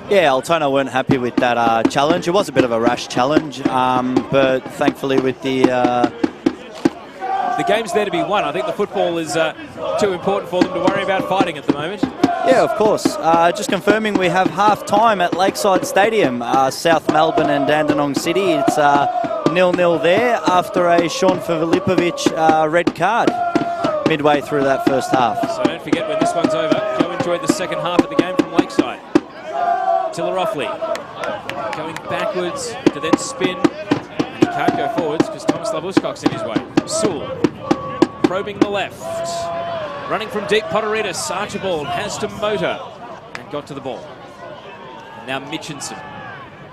Yeah, Altona weren't happy with that challenge. It was a bit of a rash challenge, but thankfully with the game's there to be won. I think the football is too important for them to worry about fighting at the moment. Yeah, of course. Just confirming we have half-time at Lakeside Stadium, South Melbourne and Dandenong City. It's 0-0 there after a Sean Filipovic red card midway through that first half. So don't forget, when this one's over, go enjoy the second half of the game from Lakeside. Tiller-Offley going backwards to then spin. And he can't go forwards because Thomas Labuskok's in his way. Sewell probing the left. Running from deep, Potteridis. Archibald has to motor and got to the ball. And now Mitchinson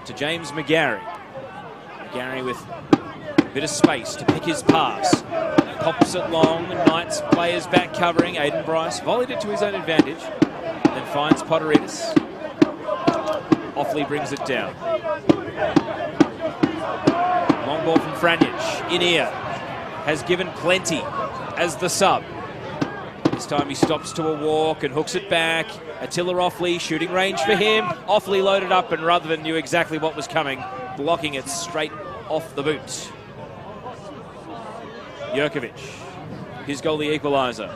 to James McGarry. McGarry with a bit of space to pick his pass. Pops it long. Knights players back covering. Aidan Bryce volleyed it to his own advantage. And then finds Potteridis. Offley brings it down. Long ball from Franjic. Inia has given plenty as the sub. This time he stops to a walk and hooks it back. Attila Offley, shooting range for him. Offley loaded up, and Ruthven knew exactly what was coming, blocking it straight off the boot. Jurkovic, his goal the equaliser.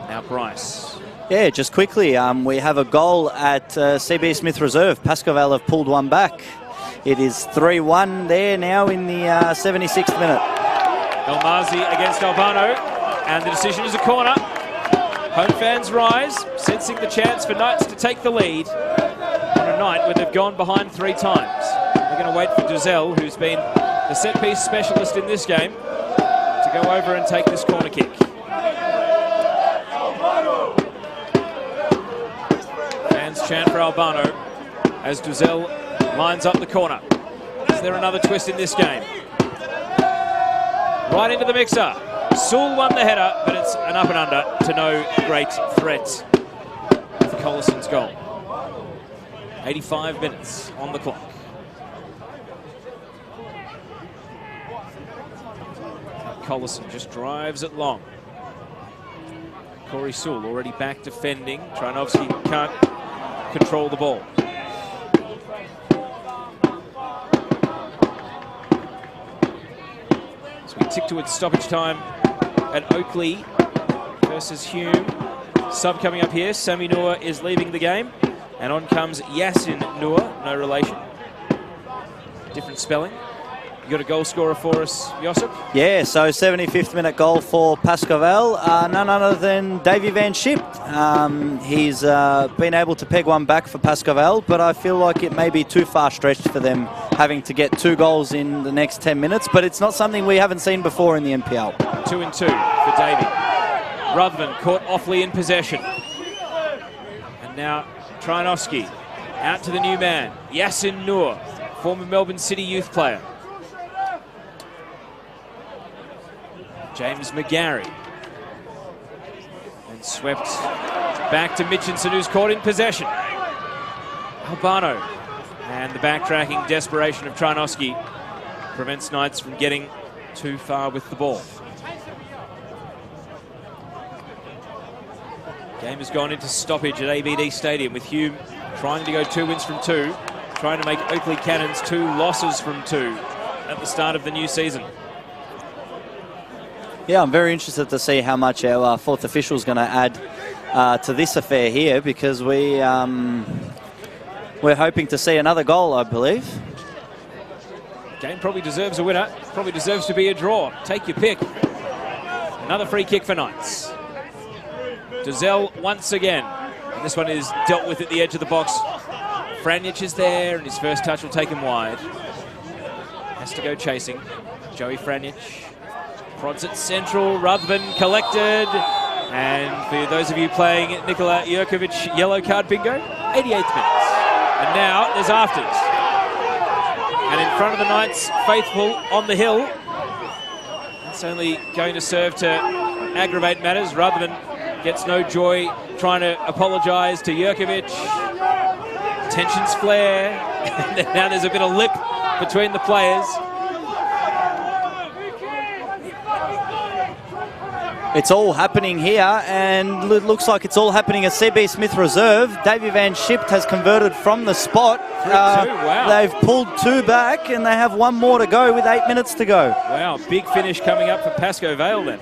Now Bryce. Yeah, just quickly, we have a goal at CB Smith Reserve. Pascoe Vale have pulled one back It is 3-1 there now in the 76th minute. Elmazi against Albano, and the decision is a corner. Home fans rise, sensing the chance for Knights to take the lead on a night where they've gone behind 3 times. They're going to wait for Duzel, who's been the set-piece specialist in this game, to go over and take this corner kick. Fans chant for Albano as Duzel lines up the corner. Is there another twist in this game? Right into the mixer. Sewell won the header, but it's an up and under to no great threat for Collison's goal. 85 minutes on the clock. Collison just drives it long. Corey Sewell already back defending. Trinovsky can't control the ball. So we tick towards stoppage time at Oakley versus Hume. Sub coming up here. Sami Noor is leaving the game. And on comes Yasin Noor, no relation. Different spelling. You got a goal scorer for us, Josip? Yeah, so 75th minute goal for Pascoval. None other than Davy Van Schip. He's been able to peg one back for Pascoval, but I feel like it may be too far stretched for them having to get 2 goals in the next 10 minutes, but it's not something we haven't seen before in the NPL. 2-2 for Davy. Ruthven caught awfully in possession. And now Trinovsky out to the new man, Yasin Noor, former Melbourne City youth player. James McGarry. And swept back to Mitchinson, who's caught in possession. Albano. And the backtracking desperation of Trinovsky prevents Knights from getting too far with the ball. Game has gone into stoppage at ABD Stadium with Hume trying to go 2 wins from 2, trying to make Oakley Cannons 2 losses from 2 at the start of the new season. Yeah, I'm very interested to see how much our 4th official is going to add to this affair here, because we're hoping to see another goal, I believe. Game probably deserves a winner, probably deserves to be a draw. Take your pick. Another free kick for Knights. Duzel once again. And this one is dealt with at the edge of the box. Franjic is there, and his first touch will take him wide. Has to go chasing. Joey Franjic. Prods it central, Ruthven collected. And for those of you playing Nikola Jurkovic yellow card bingo, 88th minute. And now there's afters. And in front of the Knights, faithful on the hill. That's only going to serve to aggravate matters. Ruthven gets no joy trying to apologise to Jurkovic. Tensions flare. And now there's a bit of lip between the players. It's all happening here, and it looks like it's all happening at CB Smith Reserve. Davy Van Schip has converted from the spot. Wow. They've pulled 2 back, and they have 1 more to go with 8 minutes to go. Wow, big finish coming up for Pascoe Vale then.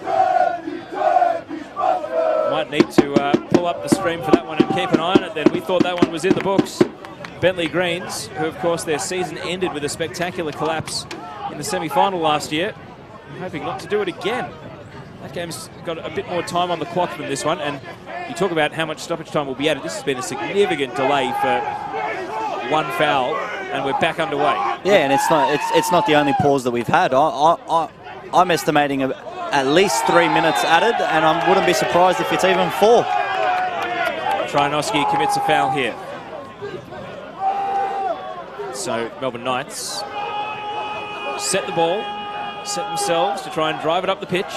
Might need to pull up the stream for that one and keep an eye on it then. We thought that one was in the books. Bentley Greens, who of course their season ended with a spectacular collapse in the semi-final last year. I'm hoping not to do it again. That game's got a bit more time on the clock than this one, and you talk about how much stoppage time will be added. This has been a significant delay for 1 foul, and we're back underway. Yeah, and it's not the only pause that we've had. I'm estimating at least 3 minutes added, and I wouldn't be surprised if it's even 4. Trinovsky commits a foul here. So Melbourne Knights set the ball, set themselves to try and drive it up the pitch.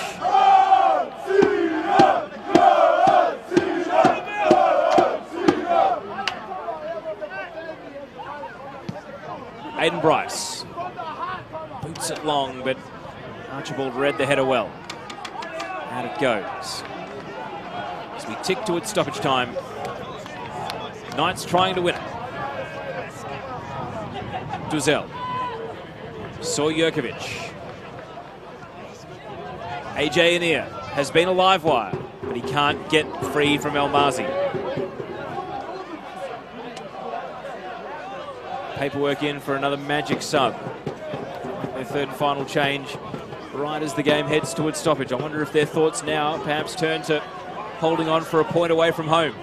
Aiden Bryce boots it long, but Archibald read the header well. Out it goes. As we tick towards stoppage time, Knights trying to win it. Duzel saw Jurkovic. AJ Anir has been a live wire, but he can't get free from Elmazi. paperwork in for another Magic sub. Their third and final change right as the game heads towards stoppage. I wonder if their thoughts now perhaps turn to holding on for a point away from home.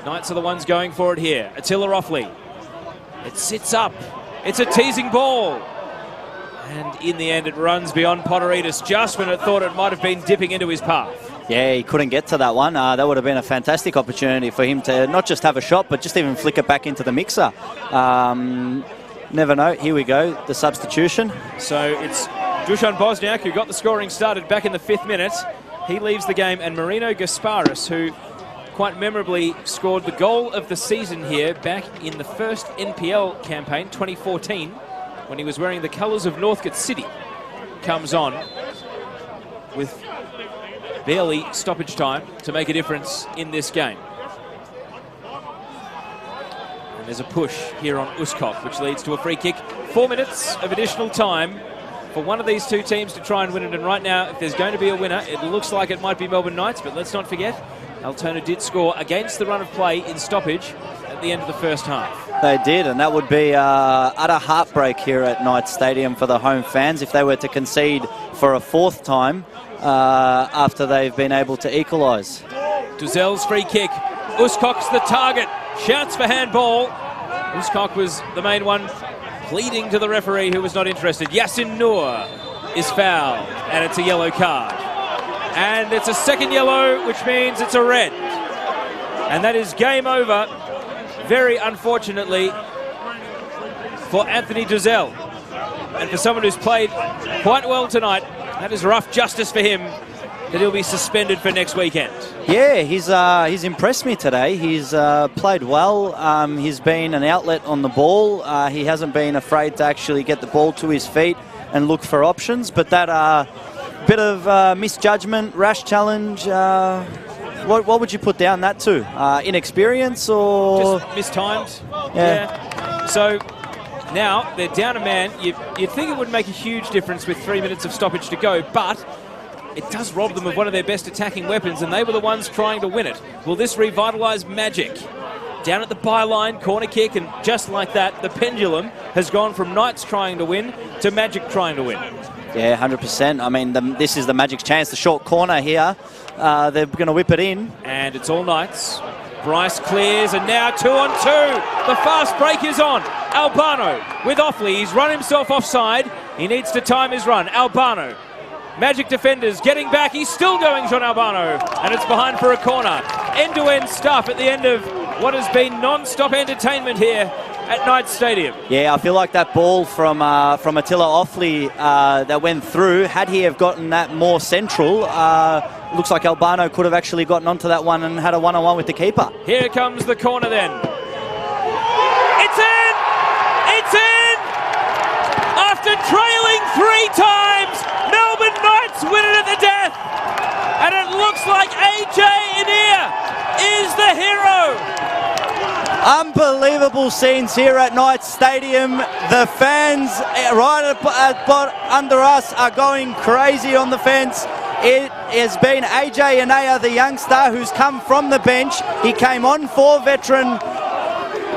Knights are the ones going for it here. Attila Offley. It sits up. It's a teasing ball. And in the end, it runs beyond Potteridis just when it thought it might have been dipping into his path. Yeah, he couldn't get to that one. That would have been a fantastic opportunity for him to not just have a shot, but just even flick it back into the mixer. Never know. Here we go, the substitution. So it's Dusan Bosniak who got the scoring started back in the 5th minute. He leaves the game, and Marino Gasparis, who quite memorably scored the goal of the season here back in the first NPL campaign, 2014, when he was wearing the colours of Northcote City, comes on with barely stoppage time to make a difference in this game. And there's a push here on Uskok, which leads to a free kick. 4 minutes of additional time for one of these two teams to try and win it. And right now, if there's going to be a winner, it looks like it might be Melbourne Knights, but let's not forget, Altona did score against the run of play in stoppage at the end of the first half. They did, and that would be utter heartbreak here at Knights Stadium for the home fans if they were to concede for a 4th time after they've been able to equalise. Duzel's free kick. Uskok's the target. Shouts for handball. Uskok was the main one pleading to the referee, who was not interested. Yasin Noor is fouled, and it's a yellow card. And it's a second yellow, which means it's a red. And that is game over, very unfortunately, for Anthony Duzel. And for someone who's played quite well tonight, that is rough justice for him, that he'll be suspended for next weekend. Yeah, he's impressed me today. He's played well. He's been an outlet on the ball. He hasn't been afraid to actually get the ball to his feet and look for options. But that bit of misjudgment, rash challenge, what would you put down that to? Inexperience or...? Just mistimed. Yeah. So now they're down a man. You'd think it would make a huge difference with 3 minutes of stoppage to go, but it does rob them of one of their best attacking weapons, and they were the ones trying to win it. Will this revitalise Magic? Down at the byline, corner kick, and just like that, the pendulum has gone from Knights trying to win to Magic trying to win. Yeah, 100%. I mean, this is the Magic's chance. The short corner here. They're going to whip it in. And it's all Knights. Bryce clears, and now 2-on-2. The fast break is on. Albano with Offley. He's run himself offside. He needs to time his run. Albano. Magic defenders getting back. He's still going, John Albano. And it's behind for a corner. End-to-end stuff at the end of what has been non-stop entertainment here at Knights Stadium. Yeah, I feel like that ball from Attila Offley that went through, had he have gotten that more central, looks like Albano could have actually gotten onto that one and had a one-on-one with the keeper. Here comes the corner then. It's in! It's in! After trailing 3 times, Melbourne Knights win it at the death. And it looks like AJ Anir is the hero. Unbelievable scenes here at Knights Stadium. The fans right under us are going crazy on the fence. It has been AJ Anea, the youngster who's come from the bench. He came on for veteran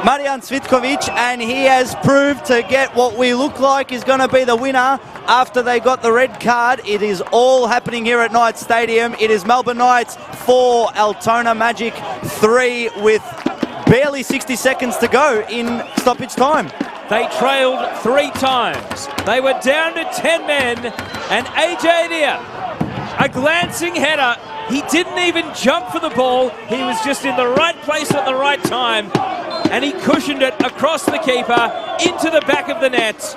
Marijan Cvitkovic, and he has proved to get what we look like is going to be the winner after they got the red card. It is all happening here at Knights Stadium. It is Melbourne Knights 4, Altona Magic 3, with barely 60 seconds to go in stoppage time. They trailed 3 times. They were down to 10 men, and AJ Anir, a glancing header. He didn't even jump for the ball. He was just in the right place at the right time, and he cushioned it across the keeper into the back of the net.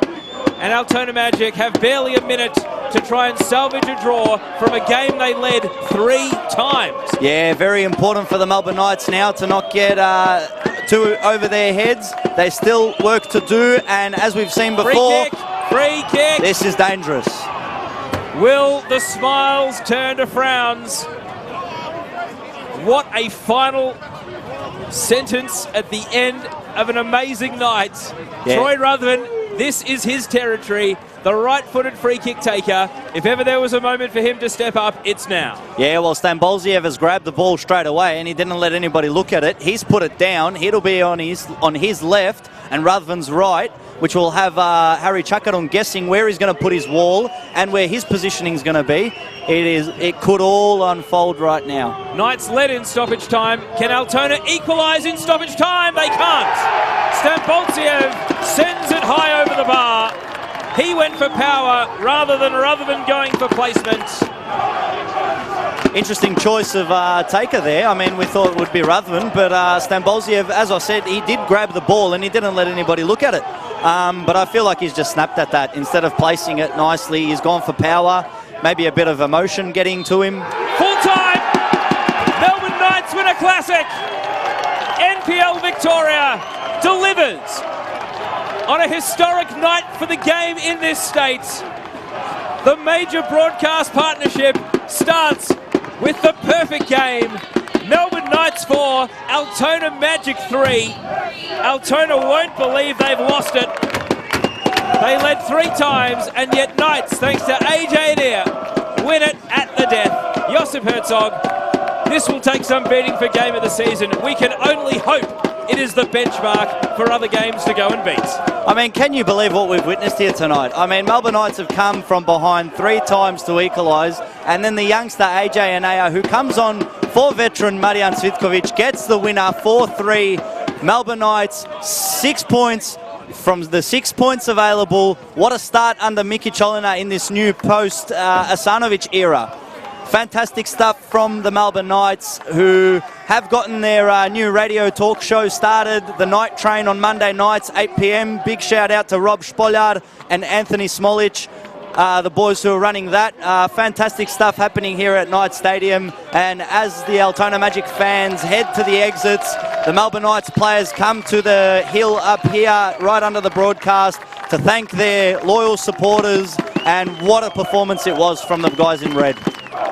And Altona Magic have barely a minute to try and salvage a draw from a game they led 3 times. Yeah, very important for the Melbourne Knights now to not get too over their heads. They still work to do, and as we've seen before, free kick. This is dangerous. Will the smiles turn to frowns? What a final sentence at the end of an amazing night. Yeah. Troy Ruthven This is his territory, the right-footed free kick taker. If ever there was a moment for him to step up, it's now. Yeah, well, Stambolziev has grabbed the ball straight away and he didn't let anybody look at it. He's put it down. It'll be on his left and Ruthven's right, which will have Harry Chakaron guessing where he's going to put his wall and where his positioning is going to be. It could all unfold right now. Knights led in stoppage time. Can Altona equalise in stoppage time? They can't. Stambolziev sends it high over the bar. He went for power rather than Ruthven going for placement. Interesting choice of taker there. I mean, we thought it would be Ruthven, but Stambolziev, as I said, he did grab the ball and he didn't let anybody look at it. But I feel like he's just snapped at that. Instead of placing it nicely, he's gone for power. Maybe a bit of emotion getting to him. Full time! Melbourne Knights win a classic! NPL Victoria delivers on a historic night for the game in this state. The major broadcast partnership starts with the perfect game. Melbourne Knights 4, Altona Magic 3. Altona won't believe they've lost it. They led 3 times, and yet Knights, thanks to AJ Adair, win it at the death. Josip Herzog, this will take some beating for game of the season. We can only hope it is the benchmark for other games to go and beat. I mean, can you believe what we've witnessed here tonight? I mean, Melbourne Knights have come from behind 3 times to equalise, and then the youngster AJ Anaya, who comes on for veteran Marian Cvitkovic, gets the winner 4-3. Melbourne Knights 6 points from the 6 points available. What a start under Miki Cholina in this new post-Asanovic era. Fantastic stuff from the Melbourne Knights, who have gotten their new radio talk show started, The Night Train, on Monday nights, 8 p.m. Big shout out to Rob Spollard and Anthony Smolich, the boys who are running that. Fantastic stuff happening here at Knight Stadium. And as the Altona Magic fans head to the exits, the Melbourne Knights players come to the hill up here right under the broadcast to thank their loyal supporters. And what a performance it was from the guys in red.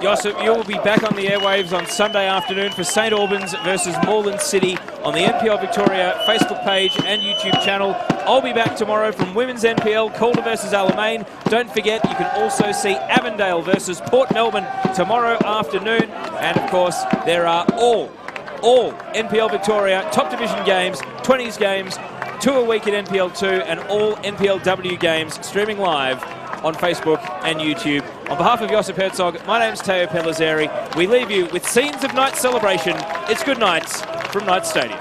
Josip, you will be back on the airwaves on Sunday afternoon for St Albans versus Moreland City on the NPL Victoria Facebook page and YouTube channel. I'll be back tomorrow from Women's NPL, Calder versus Alamein. Don't forget, you can also see Avondale versus Port Melbourne tomorrow afternoon. And of course, there are all NPL Victoria top division games, 20s games, 2 a week at NPL 2, and all NPLW games streaming live on Facebook and YouTube. On behalf of Josip Herzog, my name's Teo Pellizzeri. We leave you with scenes of night celebration. It's good nights from Knight Stadium.